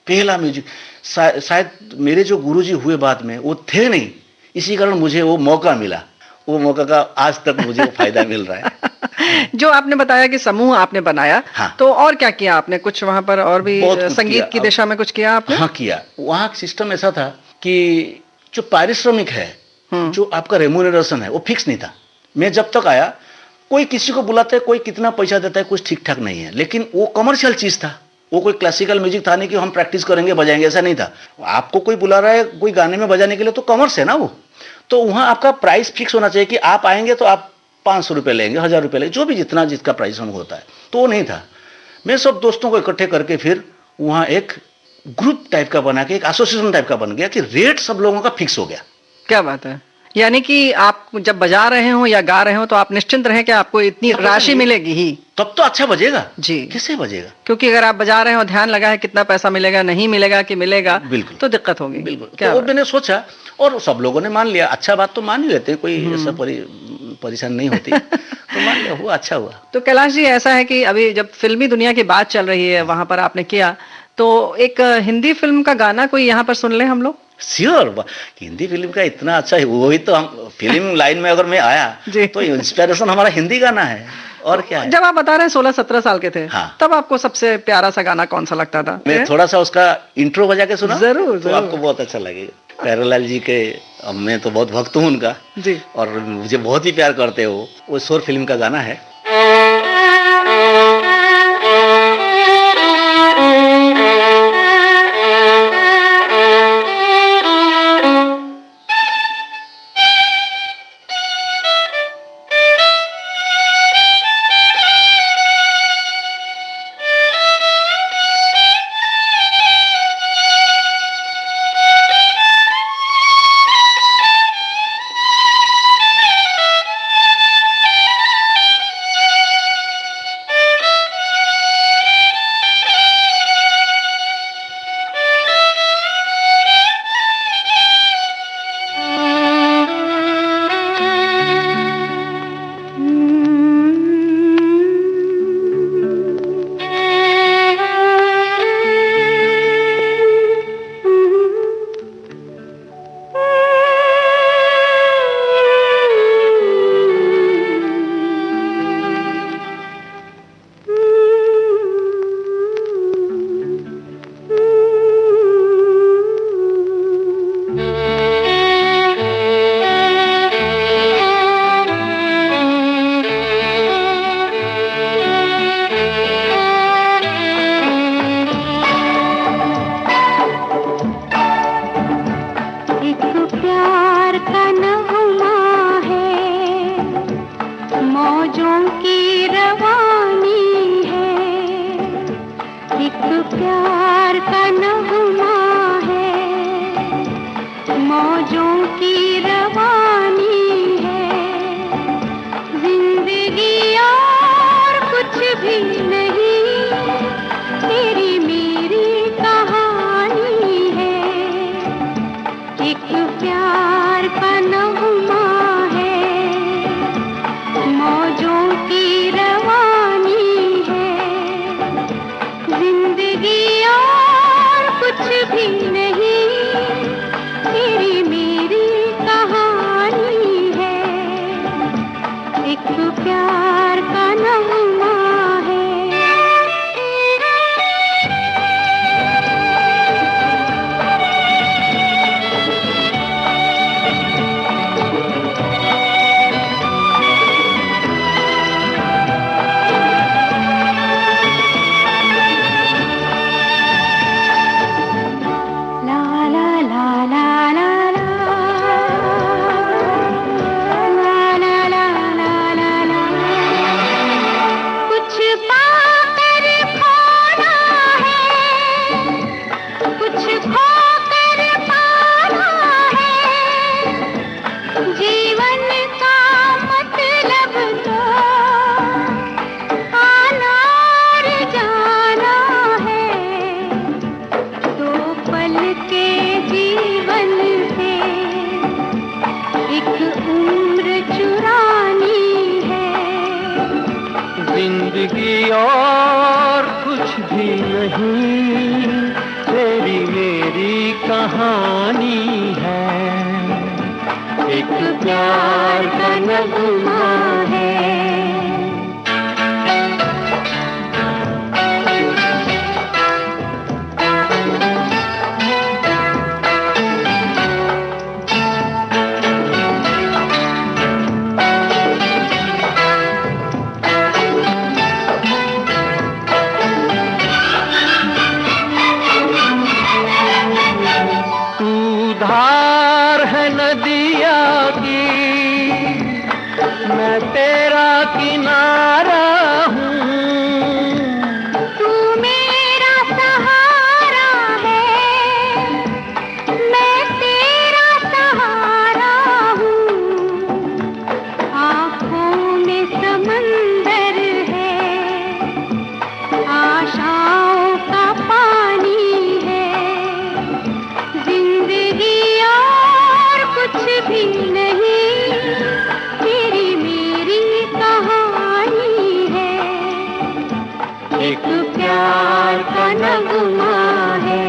पहला म्यूजिक, शायद मेरे जो गुरुजी हुए बाद में वो थे नहीं, इसी कारण मुझे वो मौका मिला। वो मौका का आज तक मुझे फायदा मिल रहा है। जो आपने बताया कि समूह आपने बनाया, हाँ। तो और क्या किया आपने? कुछ वहां पर और भी बहुत कुछ संगीत किया। की दिशा में कुछ किया आपने? हाँ किया। वहाँ सिस्टम ऐसा था कि जो पारिश्रमिक है, जो आपका रेम्यूनरेशन है, वो फिक्स नहीं था। मैं जब तक आया, कोई किसी को बुलाता है, कोई कितना पैसा देता है, कुछ ठीक ठाक नहीं है, लेकिन वो कमर्शियल चीज था। वो कोई क्लासिकल म्यूजिक था नहीं कि हम प्रैक्टिस करेंगे बजाएंगे, ऐसा नहीं था। आपको कोई बुला रहा है कोई गाने में बजाने के लिए, तो कमर्स है ना वो। तो वहाँ आपका प्राइस फिक्स होना चाहिए कि आप आएंगे तो आप 500 रुपये लेंगे, 1000 रुपये लेंगे, जो भी जितना जिसका प्राइस हम होता है। तो वो नहीं था। मैं सब दोस्तों को इकट्ठे करके फिर वहाँ एक ग्रुप टाइप का बना के, एक एसोसिएशन टाइप का बन गया कि रेट सब लोगों का फिक्स हो गया। क्या बात है। यानी कि आप जब बजा रहे हो या गा रहे हो तो आप निश्चिंत रहें कि आपको इतनी राशि मिलेगी ही, तब तो अच्छा बजेगा जी। कैसे बजेगा? क्योंकि अगर आप बजा रहे हो, ध्यान लगा है कितना पैसा मिलेगा, नहीं मिलेगा कि मिलेगा, बिल्कुल, तो दिक्कत होगी। बिल्कुल। क्या तो मैंने सोचा और सब लोगों ने मान लिया। अच्छा बात तो मान ही लेते हैं, कोई ऐसा परेशान नहीं होती। तो मान लिया, हुआ, अच्छा हुआ। तो कैलाश जी, ऐसा है कि अभी जब फिल्मी दुनिया की बात चल रही है, वहां पर आपने किया, तो एक हिंदी फिल्म का गाना कोई यहाँ पर सुन ले हम लोग? श्योर। हिंदी फिल्म का इतना अच्छा है, वही तो हम फिल्म लाइन में अगर मैं आया तो इंस्पिरेशन हमारा हिंदी गाना है, और क्या है। जब आप बता रहे हैं 16-17 साल के थे, हाँ। तब आपको सबसे प्यारा सा गाना कौन सा लगता था? मैं थोड़ा सा उसका इंट्रो बजा के सुना, जरूर, तो आपको बहुत अच्छा लगेगा। प्यारेलाल जी के मैं तो बहुत भक्त हूँ उनका जी, और मुझे बहुत ही प्यार करते हो। वो शोर फिल्म का गाना है। भी नहीं, तेरी मेरी कहानी है, एक प्यार का नगमा है। धार है नदिया की, मैं तेरा किनारा हूँ, तू मेरा सहारा है, मैं तेरा सहारा हूँ। आँखों में समंदर है, आशाओं का पानी है, जिंदगी और कुछ भी नहीं, तेरी मेरी कहानी है, एक प्यार का नगमा है।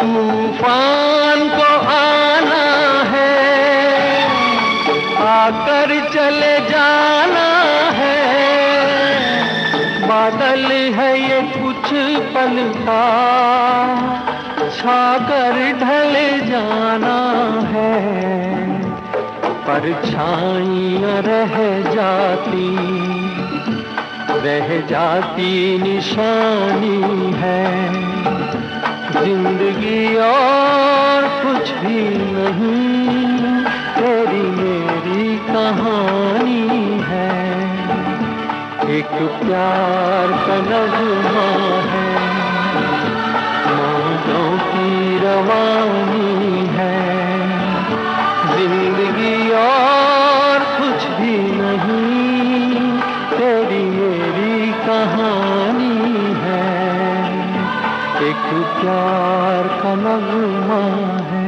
तूफान को आना है, आकर चले जाना है, बादल है ये कुछ पल का, छाकर ढले जाना है, परछाइयाँ रह जाती निशानी है, जिंदगी और कुछ भी नहीं, तेरी मेरी कहानी है, एक प्यार का नगमा है, मौजों की रवानी है, जिंदगी और कुछ भी नहीं, तेरी मेरी कहानी है, एक प्यार का नगमा है।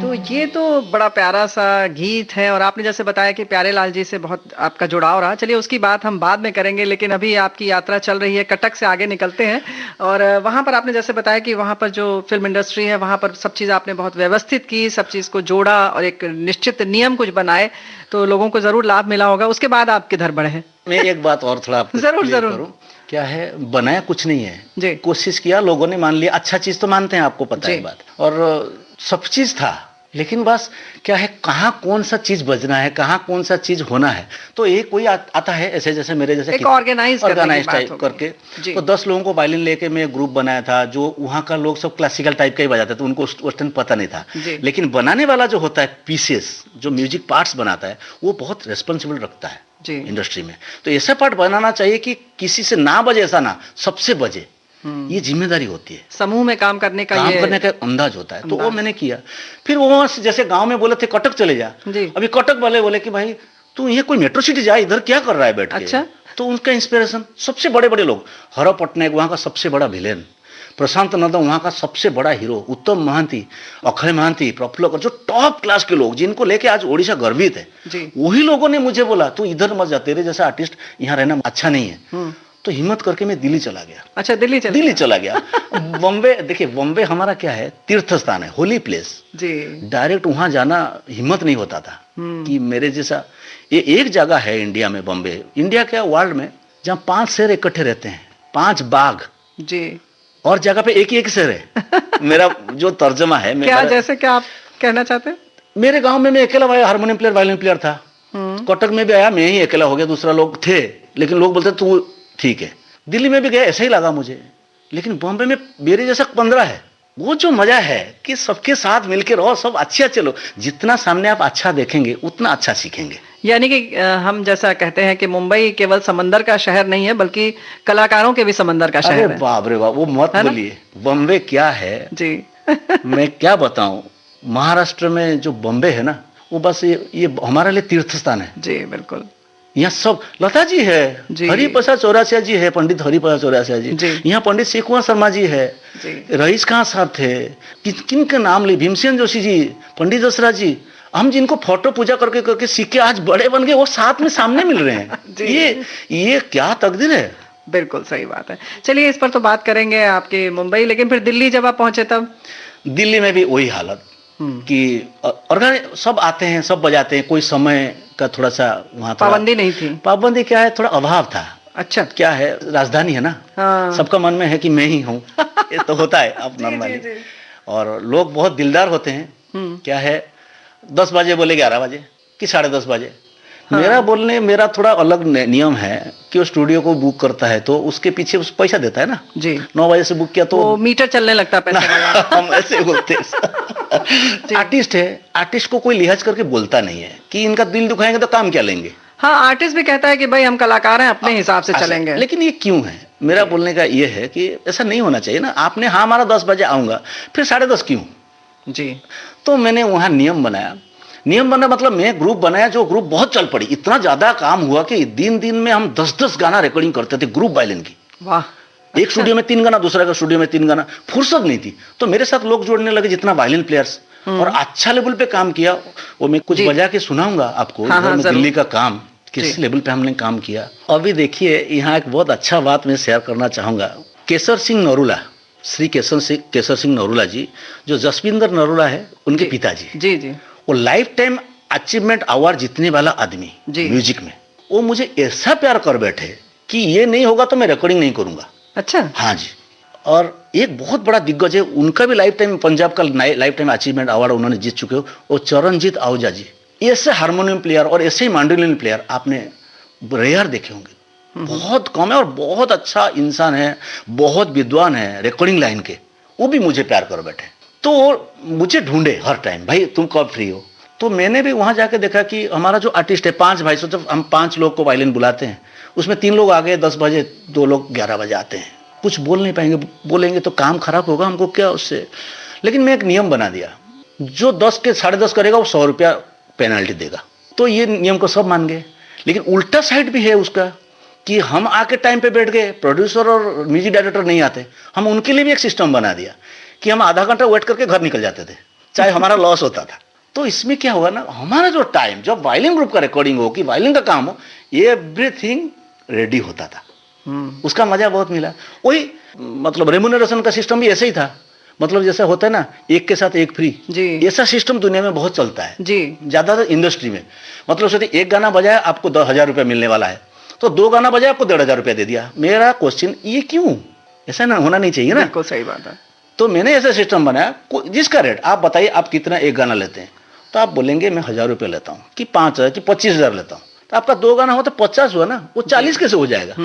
तो ये तो बड़ा प्यारा सा गीत है और आपने जैसे बताया कि प्यारे लाल जी से बहुत आपका जुड़ाव रहा। चलिए उसकी बात हम बाद में करेंगे, लेकिन अभी आपकी यात्रा चल रही है, कटक से आगे निकलते हैं और वहाँ पर आपने जैसे बताया कि वहाँ पर जो फिल्म इंडस्ट्री है वहाँ पर सब चीज़ आपने बहुत व्यवस्थित की, सब चीज़ को जोड़ा और एक निश्चित नियम कुछ बनाए, तो लोगों को जरूर लाभ मिला होगा। उसके बाद आप किधर बढ़े हैं? मैं एक बात और थोड़ा आपको जरूर clear जरूर। करूं। क्या है, बनाया कुछ नहीं है जी। कोशिश किया, लोगों ने मान लिया, अच्छा चीज तो मानते हैं, आपको पता है जी। बात, और सब चीज था, लेकिन बस क्या है, कहाँ कौन सा चीज बजना है, कहाँ कौन सा चीज होना है, तो एक कोई आता है ऐसे जैसे मेरे जैसे एक ऑर्गेनाइज टाइप करके, तो 10 लोगों को वायलिन लेके मैं ग्रुप बनाया था, जो वहाँ का लोग सब क्लासिकल टाइप का ही बजाते थे, उनको वेस्टर्न पता नहीं था, लेकिन बनाने वाला जो होता है पीसेस, जो म्यूजिक पार्ट्स बनाता है, वो बहुत रेस्पॉन्सिबल रखता है इंडस्ट्री में। तो ऐसा पार्ट बनाना चाहिए कि किसी से ना बजे, ऐसा ना सबसे बजे, ये जिम्मेदारी होती है, समूह में काम करने का अंदाज होता है। तो वो मैंने किया। फिर वो जैसे गांव में बोले थे कटक चले जा, अभी कटक वाले बोले कि भाई तू ये कोई मेट्रो सिटी जा, इधर क्या कर रहा है बैठ के। अच्छा। तो उनका इंस्पिरेशन सबसे बड़े बड़े लोग, हर पटनायक वहाँ का सबसे बड़ा विलेन, प्रशांत नंदा वहाँ का सबसे बड़ा हीरो, उत्तम महांती, अक्षय महांती, प्रफुल्ल, जो टॉप क्लास के लोग जिनको लेके आज ओडिशा गर्वित है, वही लोगों ने मुझे बोला तू इधर मत जा, तेरे जैसा आर्टिस्ट यहाँ रहना अच्छा नहीं है। तो हिम्मत करके मैं दिल्ली चला गया। अच्छा, दिल्ली चला गया। बॉम्बे, देखिए बॉम्बे हमारा क्या है, तीर्थ स्थान है, होली प्लेस जी। डायरेक्ट वहां जाना हिम्मत नहीं होता था कि मेरे जैसा, ये एक जगह है इंडिया में, बॉम्बे, इंडिया क्या वर्ल्ड में, जहाँ 5 शेर इकट्ठे रहते हैं, 5 बाघ जी, और जगह पे एक ही एक शहर है। मेरा जो तर्जमा है क्या, जैसे क्या आप कहना चाहते हैं? मेरे गांव में मैं अकेला हारमोनियम प्लेयर वायलिन प्लेयर था। कटक में भी आया मैं ही अकेला हो गया, दूसरा लोग थे, लेकिन लोग बोलते तू ठीक है। दिल्ली में भी गया, ऐसा ही लगा मुझे। लेकिन बॉम्बे में मेरे जैसा 15 है। वो जो मजा है कि सबके साथ मिलकर रहो, सब अच्छे अच्छे लोग, जितना सामने आप अच्छा देखेंगे उतना अच्छा सीखेंगे। यानी कि हम जैसा कहते हैं कि मुंबई केवल समंदर का शहर नहीं है बल्कि कलाकारों के भी समंदर का शहर है। बाप रे बाप, वो मत बोलिए। बॉम्बे क्या है जी। मैं क्या बताऊं, महाराष्ट्र में जो बॉम्बे है ना, वो बस ये हमारे लिए तीर्थ स्थान है। जी बिल्कुल। यहाँ सब लता जी है, हरिप्रसाद चौरसिया जी है, पंडित हरिप्रसाद चौरसिया जी, यहाँ पंडित शेख कुमार शर्मा जी है, रईस खान साहब थे, किन के नाम ले, भीमसेन जोशी जी, पंडित दशरथ जी, हम जिनको फोटो पूजा करके करके सीख के आज बड़े बन गए, वो साथ में सामने मिल रहे हैं। ये क्या तकदीर है। बिल्कुल सही बात है। चलिए इस पर तो बात करेंगे आपके मुंबई, लेकिन फिर दिल्ली जब आप पहुंचे तब? दिल्ली में भी वही हालत कि और सब आते हैं, सब बजाते हैं, कोई समय का थोड़ा सा वहाँ पाबंदी नहीं थी। पाबंदी क्या है, थोड़ा अभाव था। अच्छा, क्या है, राजधानी है ना। हाँ। सबका मन में है कि मैं ही हूँ। ये तो होता है अब नॉर्मली। और लोग बहुत दिलदार होते हैं। क्या है, 10 बजे बोले 11 बजे कि 10:30 बजे। हाँ। मेरा थोड़ा अलग नियम है कि वो स्टूडियो को बुक करता है तो उसके पीछे उस पैसा देता है ना जी। 9 बजे से बुक किया तो वो मीटर चलने लगता है पैसा। हम ऐसे बोलते आर्टिस्ट है, आर्टिस्ट को कोई लिहाज करके बोलता नहीं है कि इनका दिल दुखाएंगे तो काम क्या लेंगे। हाँ, आर्टिस्ट भी कहता है कि भाई हम कलाकार हैं, अपने हिसाब से चलेंगे। लेकिन ये क्यों है, मेरा बोलने का ये है कि ऐसा नहीं होना चाहिए ना। आपने हाँ हमारा 10 बजे आऊंगा, फिर 10:30 क्यों जी। तो मैंने वहां नियम बनाया। नियम बना मतलब मैं ग्रुप बनाया, जो ग्रुप बहुत चल पड़ी, इतना ज्यादा काम हुआ कि दिन में हम 10-10 गाना रिकॉर्डिंग करते थे ग्रुप वायलिन की। वाह। एक स्टूडियो में 3 गाना, दूसरा का स्टूडियो में 3 गाना, फुर्सत नहीं थी। तो मेरे साथ लोग जोड़ने लगे, जितना वायलिन प्लेयर्स, और अच्छा लेवल पे काम किया। वो मैं कुछ बजा के सुनाऊंगा आपको। हाँ, दिल्ली का काम किस लेवल पे हमने काम किया। अभी देखिए यहाँ एक बहुत अच्छा बात मैं शेयर करना चाहूंगा। केसर सिंह नरूला, श्री केसर सिंह नरूला जी, जो जसविंदर नरूला है उनके पिताजी जी जी, वो लाइफ टाइम अचीवमेंट अवार्ड जीतने वाला आदमी म्यूजिक में। वो मुझे ऐसा प्यार कर बैठे कि ये नहीं होगा तो मैं रिकॉर्डिंग नहीं करूंगा। अच्छा। हाँ जी। और एक बहुत बड़ा दिग्गज है, उनका भी लाइफ टाइम पंजाब का लाइफ टाइम अचीवमेंट अवार्ड उन्होंने जीत चुके हो, वो चरणजीत आहूजा जी। ऐसे हारमोनियम प्लेयर और ऐसे ही मैंडोलिन प्लेयर आपने रेयर देखे होंगे, बहुत कम है। और बहुत अच्छा इंसान है, बहुत विद्वान है रिकॉर्डिंग लाइन के। वो भी मुझे प्यार कर बैठे, तो मुझे ढूंढे हर टाइम, भाई तुम कब फ्री हो। तो मैंने भी वहां जाके देखा कि हमारा जो आर्टिस्ट है 5 भाई, सोचो हम 5 लोग को वायलिन बुलाते हैं, उसमें 3 लोग आ गए 10 बजे, 2 लोग 11 बजे आते हैं। कुछ बोल नहीं पाएंगे, बोलेंगे तो काम खराब होगा, हमको क्या उससे। लेकिन मैं एक नियम बना दिया, जो 10 के 10:30 करेगा वो 100 रुपया पेनल्टी देगा। तो ये नियम को सब मान गए। लेकिन उल्टा साइड भी है उसका कि हम आके टाइम पे बैठ गए, प्रोड्यूसर और म्यूजिक डायरेक्टर नहीं आते, हम उनके लिए भी एक सिस्टम बना दिया कि हम आधा घंटा वेट करके घर निकल जाते थे, चाहे हमारा लॉस होता था। तो इसमें क्या होगा ना, हमारा जो टाइम, जब वायलिन ग्रुप का रिकॉर्डिंग हो कि वायलिन का काम हो, एवरीथिंग रेडी होता था। उसका मजा बहुत मिला। वही मतलब रेम्यूनरेशन का सिस्टम भी ऐसे ही था, मतलब जैसे होता है ना एक के साथ एक फ्री जी, ऐसा सिस्टम दुनिया में बहुत चलता है जी, ज्यादातर इंडस्ट्री में। मतलब सोचिए एक गाना बजाया आपको 10,000 रुपया मिलने वाला है, तो 2 गाना बजाया आपको 1,500 रुपया दे दिया। मेरा क्वेश्चन ये क्यों, ऐसा ना होना नहीं चाहिए ना। बिल्कुल सही बात है। तो मैंने ऐसा सिस्टम बनाया, जिसका रेट आप बताइए आप कितना एक गाना लेते हैं, तो आप बोलेंगे मैं 1,000 रुपया लेता हूँ कि 5,000 कि 25,000 लेता हूँ, तो आपका 2 गाना हो तो 50 हुआ ना, वो 40 कैसे हो जाएगा।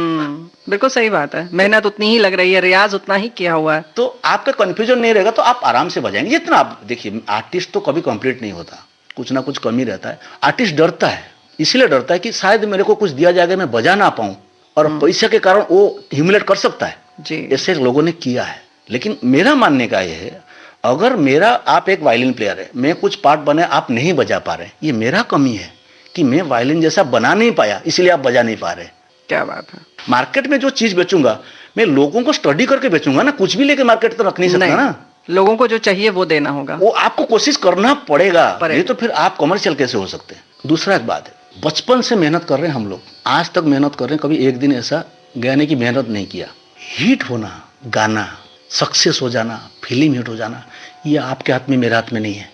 बिल्कुल सही बात है। मेहनत उतनी ही लग रही है, रियाज उतना ही किया हुआ है, तो आपका कंफ्यूजन नहीं रहेगा, तो आप आराम से बजाएंगे। जितना आप देखिए, आर्टिस्ट तो कभी कंप्लीट नहीं होता, कुछ ना कुछ कमी रहता है। आर्टिस्ट डरता है, इसलिए डरता है कि शायद मेरे को कुछ दिया जाएगा मैं बजा ना पाऊं, और पैसे के कारण वो ह्यूमिलेट कर सकता है जी। ऐसे लोगों ने किया है। लेकिन मेरा मानने का ये है, अगर मेरा आप एक वायलिन प्लेयर है, मैं कुछ पार्ट बने आप नहीं बजा पा रहे, ये मेरा कमी है कि मैं वायलिन जैसा बना नहीं पाया, इसलिए आप बजा नहीं पा रहे। क्या बात है। मार्केट में जो चीज बेचूंगा मैं लोगों को स्टडी करके बेचूंगा ना, कुछ भी लेके मार्केट तो रख नहीं सकता ना। लोगों को जो चाहिए वो देना होगा, वो आपको कोशिश करना पड़ेगा, नहीं तो फिर आप कमर्शियल कैसे हो सकते हैं। दूसरा एक बात है, बचपन से मेहनत कर रहे हैं हम लोग, आज तक मेहनत कर रहे हैं, कभी एक दिन ऐसा गया नहीं कि मेहनत नहीं किया। हिट होना, गाना सक्सेस हो जाना, फिल्म हिट हो जाना, ये आपके हाथ में मेरे हाथ में नहीं है,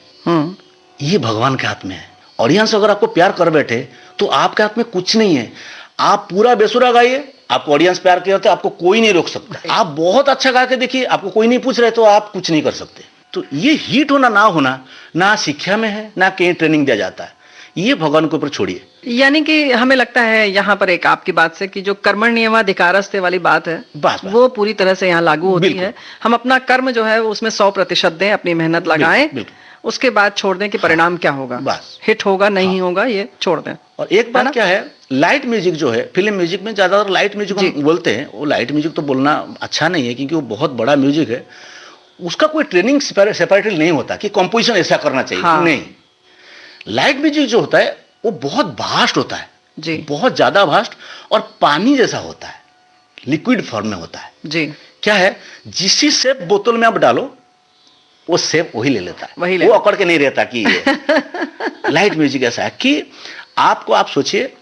ये भगवान के हाथ में है। ऑडियंस अगर आपको प्यार कर बैठे तो आपके हाथ में कुछ नहीं है। आप पूरा बेसुरा गाइए, आपको ऑडियंस प्यार किया तो आपको कोई नहीं रोक सकता। आप बहुत अच्छा गा के देखिए, आपको कोई नहीं पूछ रहे तो आप कुछ नहीं कर सकते। तो ये हिट होना ना होना ना शिक्षा में है, ना कहीं ट्रेनिंग दिया जाता है, ये भगवान के ऊपर छोड़िए। यानी कि हमें लगता है यहाँ पर एक आपकी बात से कि जो कर्मण्येवाधिकारस्ते वाली बात है, बस। वो पूरी तरह से यहाँ लागू होती बिल्कुल। है। हम अपना कर्म जो है उसमें 100% दें, अपनी मेहनत लगाएं, बिल्कुल। उसके बाद छोड़ दें कि परिणाम क्या होगा, बस। हिट होगा नहीं होगा ये छोड़ दें। और एक बात क्या है, लाइट म्यूजिक जो है, फिल्म म्यूजिक में ज्यादातर लाइट म्यूजिक हम बोलते हैं, वो लाइट म्यूजिक तो बोलना अच्छा नहीं है क्योंकि वो बहुत बड़ा म्यूजिक है। उसका कोई ट्रेनिंग सेपरेटली नहीं होता कि कंपोजिशन ऐसा करना चाहिए। हाँ। नहीं, लाइट म्यूजिक जो होता है वो बहुत वास्ट होता है जी। बहुत ज्यादा वास्ट, और पानी जैसा होता है, लिक्विड फॉर्म में होता है। जी। क्या है, जिस शेप बोतल में आप डालो वो शेप वही ले लेता है, वही ले वो अकड़ के नहीं रहता कि ये लाइट म्यूजिक ऐसा है कि आपको, आप सोचिए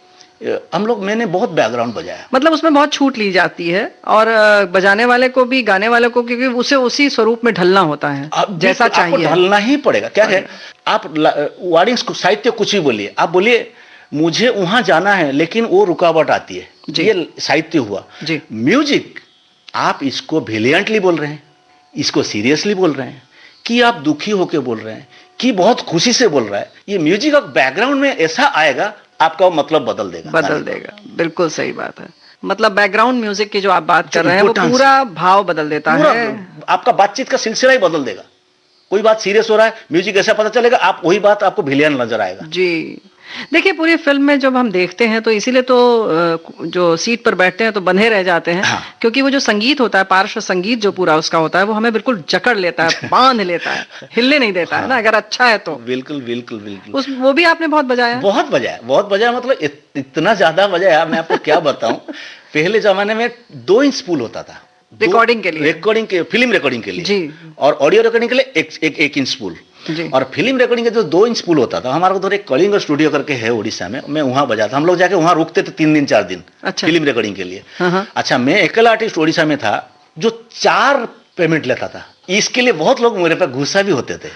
हम लोग, मैंने बहुत बैकग्राउंड बजाया, मतलब उसमें बहुत छूट ली जाती है और बजाने वाले को भी, गाने वाले को, क्योंकि उसे उसी स्वरूप में ढलना होता है जैसा आपको चाहिए। ढलना ही पड़ेगा। क्या है, आप वर्डिंग्स साहित्य कुछ भी बोलिए, आप बोलिए मुझे वहां जाना है लेकिन वो रुकावट आती है, ये साहित्य हुआ। जी। म्यूजिक आप इसको ब्रिलियंटली बोल रहे हैं, इसको सीरियसली बोल रहे हैं, कि आप दुखी होकर बोल रहे हैं, कि बहुत खुशी से बोल रहा है, ये म्यूजिक का बैकग्राउंड में ऐसा आएगा आपका मतलब बदल देगा। बिल्कुल सही बात है। मतलब बैकग्राउंड म्यूजिक की जो आप बात कर रहे हैं वो पूरा भाव बदल देता है, आपका बातचीत का सिलसिला ही बदल देगा। कोई बात सीरियस हो रहा है, म्यूजिक ऐसा पता चलेगा, आप वही बात आपको भिलियन नजर आएगा। जी। देखिए पूरी फिल्म में जब हम देखते हैं तो इसीलिए तो जो सीट पर बैठते हैं तो बंधे रह जाते हैं। हाँ। क्योंकि वो जो संगीत होता है, पार्श्व संगीत जो पूरा उसका होता है, वो हमें बिल्कुल जकड़ लेता है, बांध लेता है, हिलने नहीं देता है ना, अगर अच्छा है तो। बिल्कुल बिल्कुल बिल्कुल। वो भी आपने बहुत बजाया। बहुत बजाया, मतलब इतना ज्यादा बजाया, मैं आपको क्या बताऊं। पहले जमाने में 2 इंच स्पूल होता था रिकॉर्डिंग के लिए, फिल्म रिकॉर्डिंग के लिए जी, और ऑडियो रिकॉर्डिंग के लिए एक इंच स्पूल जी। और फिल्म रिकॉर्डिंग के जो 2 इंच स्पूल होता था, हमारा उधर एक कलिंग स्टूडियो करके है उड़ीसा में, मैं वहां बजाता। हम लोग जाके वहां रुकते थे 3 दिन 4 दिन। अच्छा। फिल्म रिकॉर्डिंग के लिए। हाँ। अच्छा, मैं अकेला आर्टिस्ट उड़ीसा में था जो 4 पेमेंट लेता था। इसके लिए बहुत लोग मेरे पे गुस्सा भी होते थे,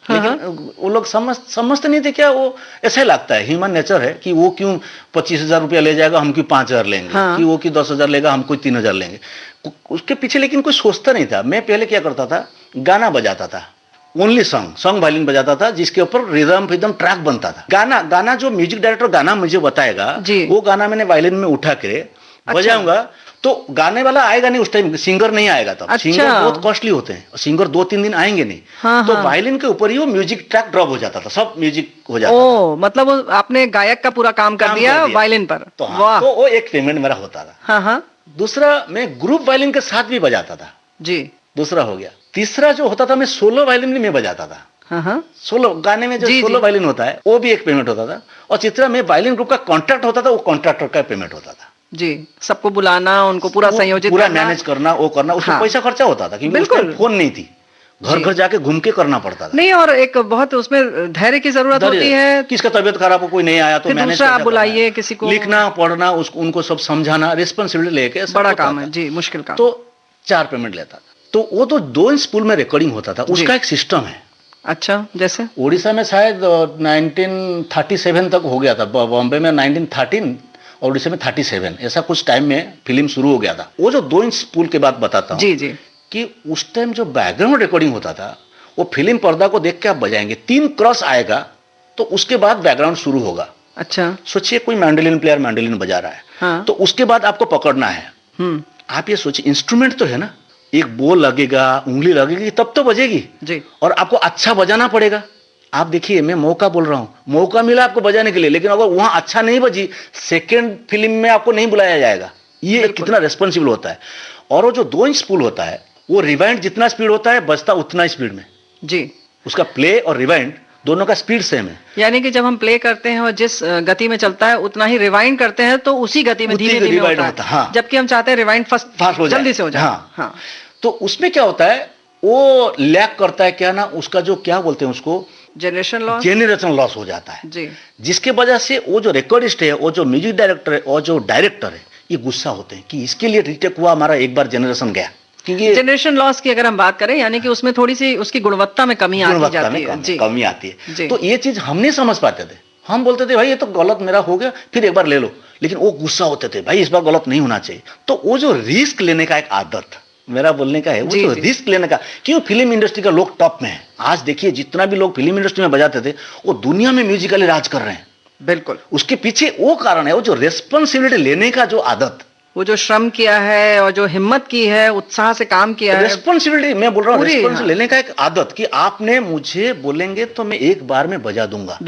लेकिन वो लोग समझते नहीं थे। क्या वो ऐसा ही लगता है, ह्यूमन नेचर है कि वो क्यों 25,000 रुपया ले जाएगा, हम क्यों 5,000 लेंगे। हाँ। कि वो क्यों 10,000 लेगा, हम कोई 3,000 लेंगे। उसके पीछे लेकिन कोई सोचता नहीं था। मैं पहले क्या करता था, गाना बजाता था, ओनली सॉन्ग वायलिन बजाता था, जिसके ऊपर रिदम ट्रैक बनता था। गाना जो म्यूजिक डायरेक्टर गाना मुझे बताएगा, वो गाना मैंने वायलिन में उठा के बजाऊंगा, तो गाने वाला आएगा नहीं उस टाइम, सिंगर नहीं आएगा तब। अच्छा। सिंगर बहुत कॉस्टली होते हैं, सिंगर 2-3 दिन आएंगे नहीं। हाँ, तो हाँ। वायलिन के ऊपर ही वो म्यूजिक ट्रैक ड्रॉप हो जाता था, सब म्यूजिक हो जाता ओ, मतलब वो आपने गायक का पूरा काम कर दिया वायलिन पर। तो हाँ, वाह। तो वो एक पेमेंट मेरा होता था। हाँ हाँ। दूसरा, मैं ग्रुप वायलिन के साथ भी बजाता था। जी। दूसरा हो गया। तीसरा जो होता था, मैं सोलो वायलिन भी मैं बजाता था। हाँ हाँ। सोलो गाने में जो सोलो वायलिन होता है वो भी एक पेमेंट होता था। और तीसरा में वायलिन ग्रुप का कॉन्ट्रैक्ट होता था, वो कॉन्ट्रैक्टर का पेमेंट होता था। जी, सबको बुलाना, उनको पूरा संयोजित पूरा करना, मैनेज करना, वो करना, उसमें पैसा खर्चा होता था क्योंकि बिल्कुल। फोन नहीं थी, घर जाके घूम के करना पड़ता था। नहीं, और एक बहुत उसमें धैर्य की जरूरत होती है। किसका तबीयत खराब हो, कोई नहीं आया तो मैनेज आप बुलाइए किसी को, लिखना पढ़ना, उनको सब समझाना, रिस्पॉन्सिबिलिटी लेके बड़ा काम है जी, मुश्किल काम। तो 4 पेमेंट लेता था। तो वो तो 2 इंच स्पूल में रिकॉर्डिंग होता था, उसका एक सिस्टम है। अच्छा, जैसे उड़ीसा में शायद 1937 तक हो गया था, बॉम्बे में 1913 और उड़ीसा में 37, ऐसा कुछ टाइम में फिल्म शुरू हो गया था। वो जो 2 इंच स्पूल के बाद बताता हूँ जी जी, कि उस टाइम जो बैकग्राउंड रिकॉर्डिंग होता था, वो फिल्म पर्दा को देख के आप बजाएंगे, 3 क्रॉस आएगा तो उसके बाद बैकग्राउंड शुरू होगा। अच्छा, सोचिए कोई मैंडोलिन प्लेयर मैंडोलिन बजा रहा है, हाँ। तो उसके बाद आपको पकड़ना है। आप ये सोचिए, इंस्ट्रूमेंट तो है ना, एक बोल लगेगा, उंगली लगेगी, तब तो बजेगी जी। और आपको अच्छा बजाना पड़ेगा। आप देखिए, मैं मौका बोल रहा हूं, मौका मिला आपको बजाने के लिए, लेकिन अगर वहां अच्छा नहीं बजी, सेकंड फिल्म में आपको नहीं बुलाया जाएगा। ये कितना रेस्पॉन्सिबल होता है। और वो जो 2 इंच स्पूल होता है, वो रिवाइंड जितना स्पीड होता है, बजता उतना स्पीड में जी। उसका प्ले और रिवाइंड दोनों का स्पीड सेम है। यानी कि जब हम प्ले करते हैं और जिस गति में चलता है उतना ही रिवाइंड करते हैं, तो उसी गति में धीरे धीरे होता है। हाँ। जबकि हम चाहते हैं रिवाइंड फास्ट हो जाए, जल्दी से हो जाए। हाँ। हाँ। तो उसमें क्या होता है, वो लैग करता है, क्या ना, उसका जो क्या बोलते हैं उसको, जेनरेशन लॉस हो जाता है जी। जिसके वजह से वो जो रिकॉर्डिस्ट है, वो जो म्यूजिक डायरेक्टर है और जो डायरेक्टर है, ये गुस्सा होते हैं कि इसके लिए रीटेक हुआ, हमारा एक बार जनरेशन गया। क्योंकि जनरेशन लॉस की अगर हम बात करें, यानी कि उसमें थोड़ी सी उसकी गुणवत्ता में कमी आती जाती है। कमी आती है। तो ये चीज हम नहीं समझ पाते थे। हम बोलते थे भाई ये तो गलत मेरा हो गया, फिर एक बार ले लो, लेकिन वो गुस्सा होते थे भाई इस बार गलत नहीं होना चाहिए। तो वो जो रिस्क लेने का एक आदत मेरा बोलने का है, वो जो रिस्क लेने का, क्यों फिल्म इंडस्ट्री का लोग टॉप में है। आज देखिए जितना भी लोग फिल्म इंडस्ट्री में बजाते थे वो दुनिया में म्यूजिकली राज कर रहे हैं। बिल्कुल, उसके पीछे वो कारण है, वो जो रेस्पॉन्सिबिलिटी लेने का जो आदत, वो जो श्रम किया है और जो हिम्मत की है, उत्साह से काम किया है, रेस्पॉन्सिबिलिटी, मैं बोल रहा हूँ रेस्पॉन्सिबिलिटी हाँ। लेने का एक आदत कि आपने मुझे बोलेंगे तो मैं एक बार में बजा दूंगा,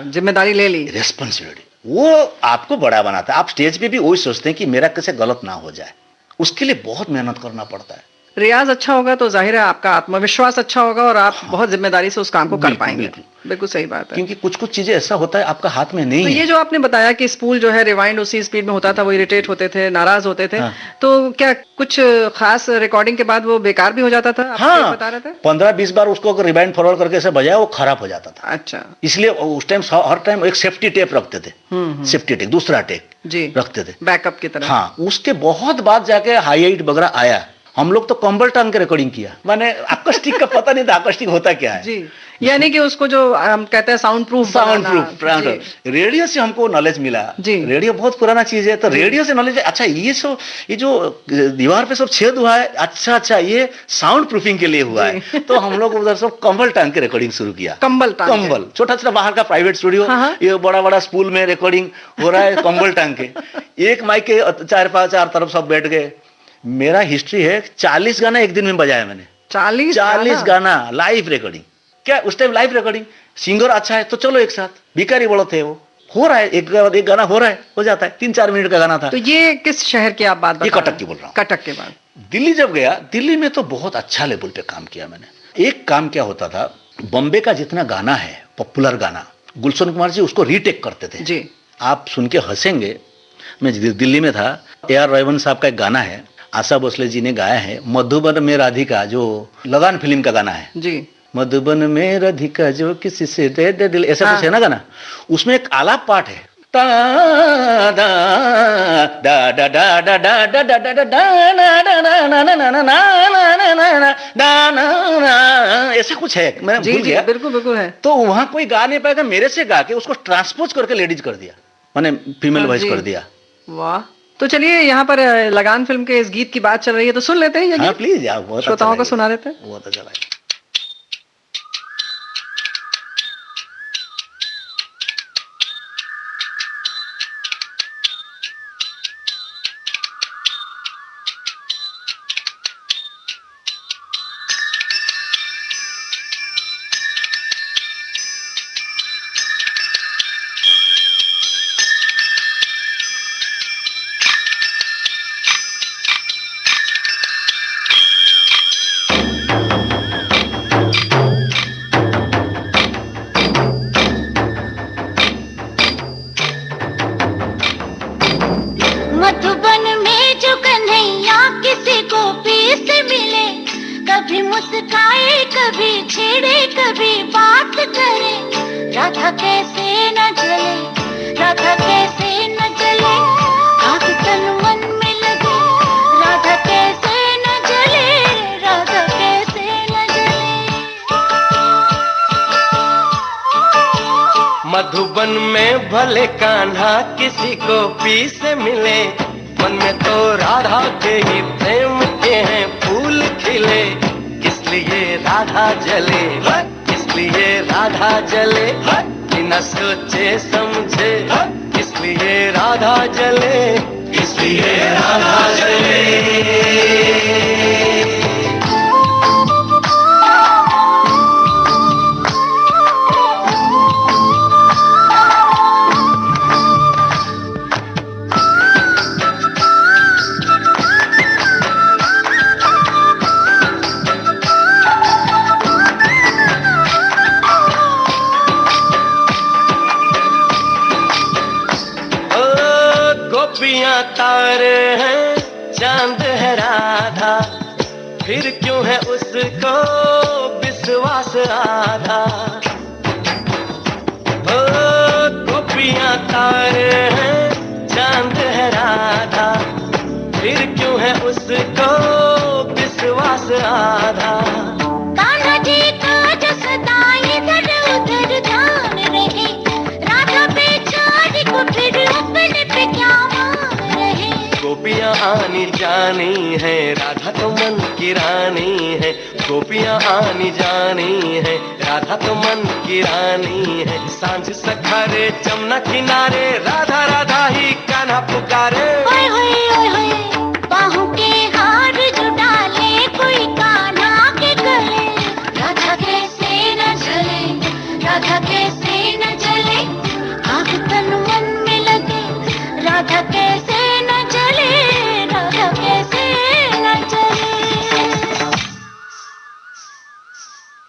जिम्मेदारी ले ली, रेस्पॉन्सिबिलिटी, वो आपको बड़ा बनाता है। आप स्टेज पे भी वही सोचते हैं कि मेरा कैसे गलत ना हो जाए, उसके लिए बहुत मेहनत करना पड़ता है। रियाज अच्छा होगा तो जाहिर है आपका आत्मविश्वास अच्छा होगा और आप बहुत जिम्मेदारी से उस काम को कर पाएंगे। बिल्कुल सही बात है, क्योंकि कुछ कुछ चीजें ऐसा होता है आपका हाथ में नहीं तो है। ये जो आपने बताया कि स्पूल जो है रिवाइंड उसी स्पीड में होता था, वो इरिटेट होते थे, नाराज होते थे, हाँ। तो क्या कुछ खास रिकॉर्डिंग के बाद वो बेकार भी हो जाता था? हाँ, बता रहे थे 15-20 बार उसको अगर रिवाइंड फॉरवर्ड करके ऐसे बजाया वो खराब हो जाता था। अच्छा, इसलिए उस टाइम हर टाइम एक सेफ्टी टेप रखते थे, सेफ्टी टेप, दूसरा टेप जी रखते थे बैकअप की तरह। हाँ, उसके बहुत बाद जाके हाई एट वगैरह आया। हम लोग तो कंबल टांग के रिकॉर्डिंग किया, माने अकॉस्टिक का पता नहीं था अकॉस्टिक होता क्या है जी, यानी कि उसको जो हम कहते हैं साउंड प्रूफ रेडियो से हमको नॉलेज मिला जी। रेडियो बहुत पुराना चीज है, तो रेडियो से नॉलेज, अच्छा ये जो दीवार पे सब छेद हुआ है, अच्छा ये साउंड प्रूफिंग के लिए हुआ है। तो हम लोग उधर सब कंबल टांग के रिकॉर्डिंग शुरू किया, कंबल छोटा छोटा बाहर का प्राइवेट स्टूडियो, ये बड़ा बड़ा स्कूल में रिकॉर्डिंग हो रहा है कंबल टांग के, एक माइक के चार तरफ सब बैठ गए। मेरा हिस्ट्री है 40 गाना एक दिन में बजाया मैंने, 40 गाना लाइव रिकॉर्डिंग। क्या उस टाइम लाइव रिकॉर्डिंग, सिंगर अच्छा है तो चलो एक साथ, भिखारी बोलो थे वो, हो रहा है एक गाना हो रहा है, हो जाता है, 3-4 मिनट का गाना था। तो ये किस शहर की आप बात बता रहे हैं? कटक की बोल रहा हूँ। कटक के बाद दिल्ली जब गया, दिल्ली में तो बहुत अच्छा लेवल पे काम किया मैंने। एक काम क्या होता था, बॉम्बे का जितना गाना है पॉपुलर गाना, गुलशन कुमार जी उसको रीटेक करते थे जी। आप सुन के हंसेंगे, मैं दिल्ली में था, AR रहमान साहब का एक गाना है, आशा भोसले जी ने गाया है, मधुबन में राधिका, जो लगान फिल्म का गाना है जी, मधुबन में राधिका जो किसी से दे दे दिल, ऐसा कुछ है ना गाना। उसमें एक आलाप पाठ है, ता दा दा दा दा दा दा दा दा दा दा ना, ऐसा कुछ है, मैं भूल गया। बिल्कुल है। तो वहां कोई गा नहीं पाएगा, मेरे से गा के उसको ट्रांसपोज करके लेडीज कर दिया, माने फीमेल वॉइस कर दिया। वाह, तो चलिए यहाँ पर लगान फिल्म के इस गीत की बात चल रही है तो सुन लेते हैं ये हाँ, गीत? प्लीज यार, श्रोताओं को सुना देते हैं। बहुत अच्छा लगा। मधुबन में जो कन्हैया किसी को पीस मिले, कभी मुस्काए कभी छेड़े कभी बात करे, राधा कैसे न जले, राधा कैसे न जले, आग तन मन में लगे, राधा कैसे न जले, राधा कैसे न जले। मधुबन में भले कान्हा किसी को पी से मिले, मन में तो राधा के ही प्रेम के हैं फूल खिले, इसलिए राधा जले, इसलिए राधा जले, बिना सोचे समझे, इसलिए राधा जले, इसलिए राधा जले। गोपियां तारे हैं, चांद है राधा, फिर क्यों है उसको विश्वास आधा। ओ गोपियां तारे हैं, चांद है राधा, फिर क्यों है उसको विश्वास आधा। कान्हा जी का जो सदा इधर उधर ध्यान रहे, राधा रानी है, राधा तो मन की रानी है। सांझ सखारे जमुना किनारे, राधा राधा ही कान्हा पुकारे। ओए होए ओए होए, बाहों के हार जो डाले कोई कान्हा के गले। राधा कैसे न जले, राधा कैसे न जले, आग तन मन में लगे। राधा कैसे न जले, राधा कैसे न जले।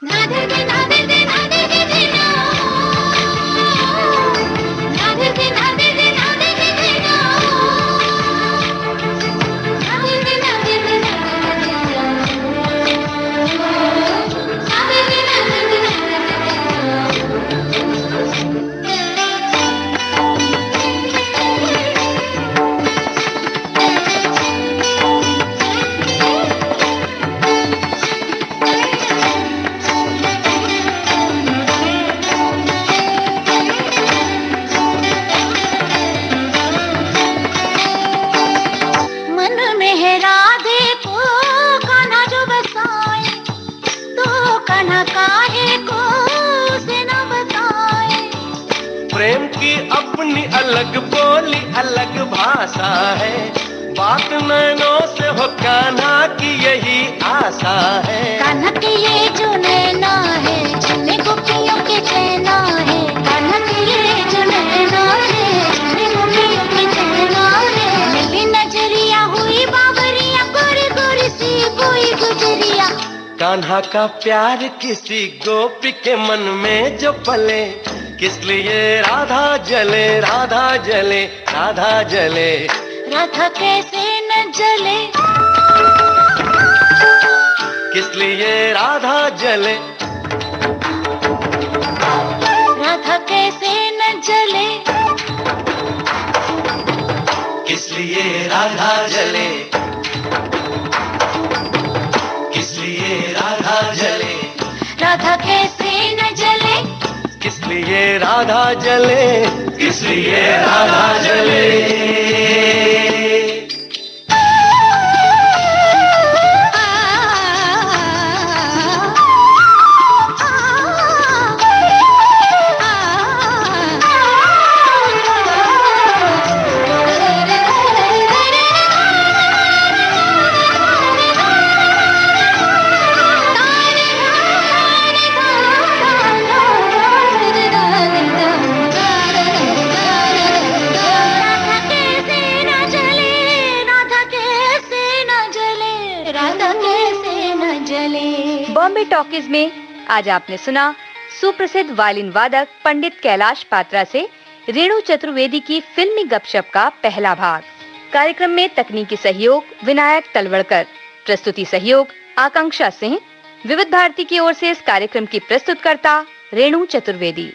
नादे दे नादे दे नादे दे दे ना, नादे दे नादे दे नादे दे दे ना, नादे दे नादे दे नादे दे ना, नादे दे नादे दे नादे मन में है राधे को कान्हा जो बसाए, तो कान्हा काहे को उसे न बताए। प्रेम की अपनी अलग बोली, अलग भाषा है। बात नैनों से हो कान्हा की यही आशा है। कान्हा के ये जो नैना है, जिनमें गोपियों के चैना है। कान्हा के ये जो नैना है, जिनमें गोपियों के चैना है। मिली नजरिया हुई बाबरिया, गोरी गोरी सी कोई गुजरिया। कान्हा का प्यार किसी गोपी के मन में जो पले, किस लिए राधा जले, राधा जले, राधा जले। राधा कैसे न जले, किस लिए राधा जले, राधा कैसे न जले। किस लिए राधा जले, किस लिए राधा जले, राधा कैसे न जले, किस लिए राधा जले, किस लिए राधा जले। बॉम्बे टॉकीज में आज आपने सुना सुप्रसिद्ध वायलिन वादक पंडित कैलाश पात्रा से रेणु चतुर्वेदी की फिल्मी गपशप का पहला भाग। कार्यक्रम में तकनीकी सहयोग विनायक तलवड़कर, प्रस्तुति सहयोग आकांक्षा सिंह। विविध भारती की ओर से इस कार्यक्रम की प्रस्तुतकर्ता रेणु चतुर्वेदी।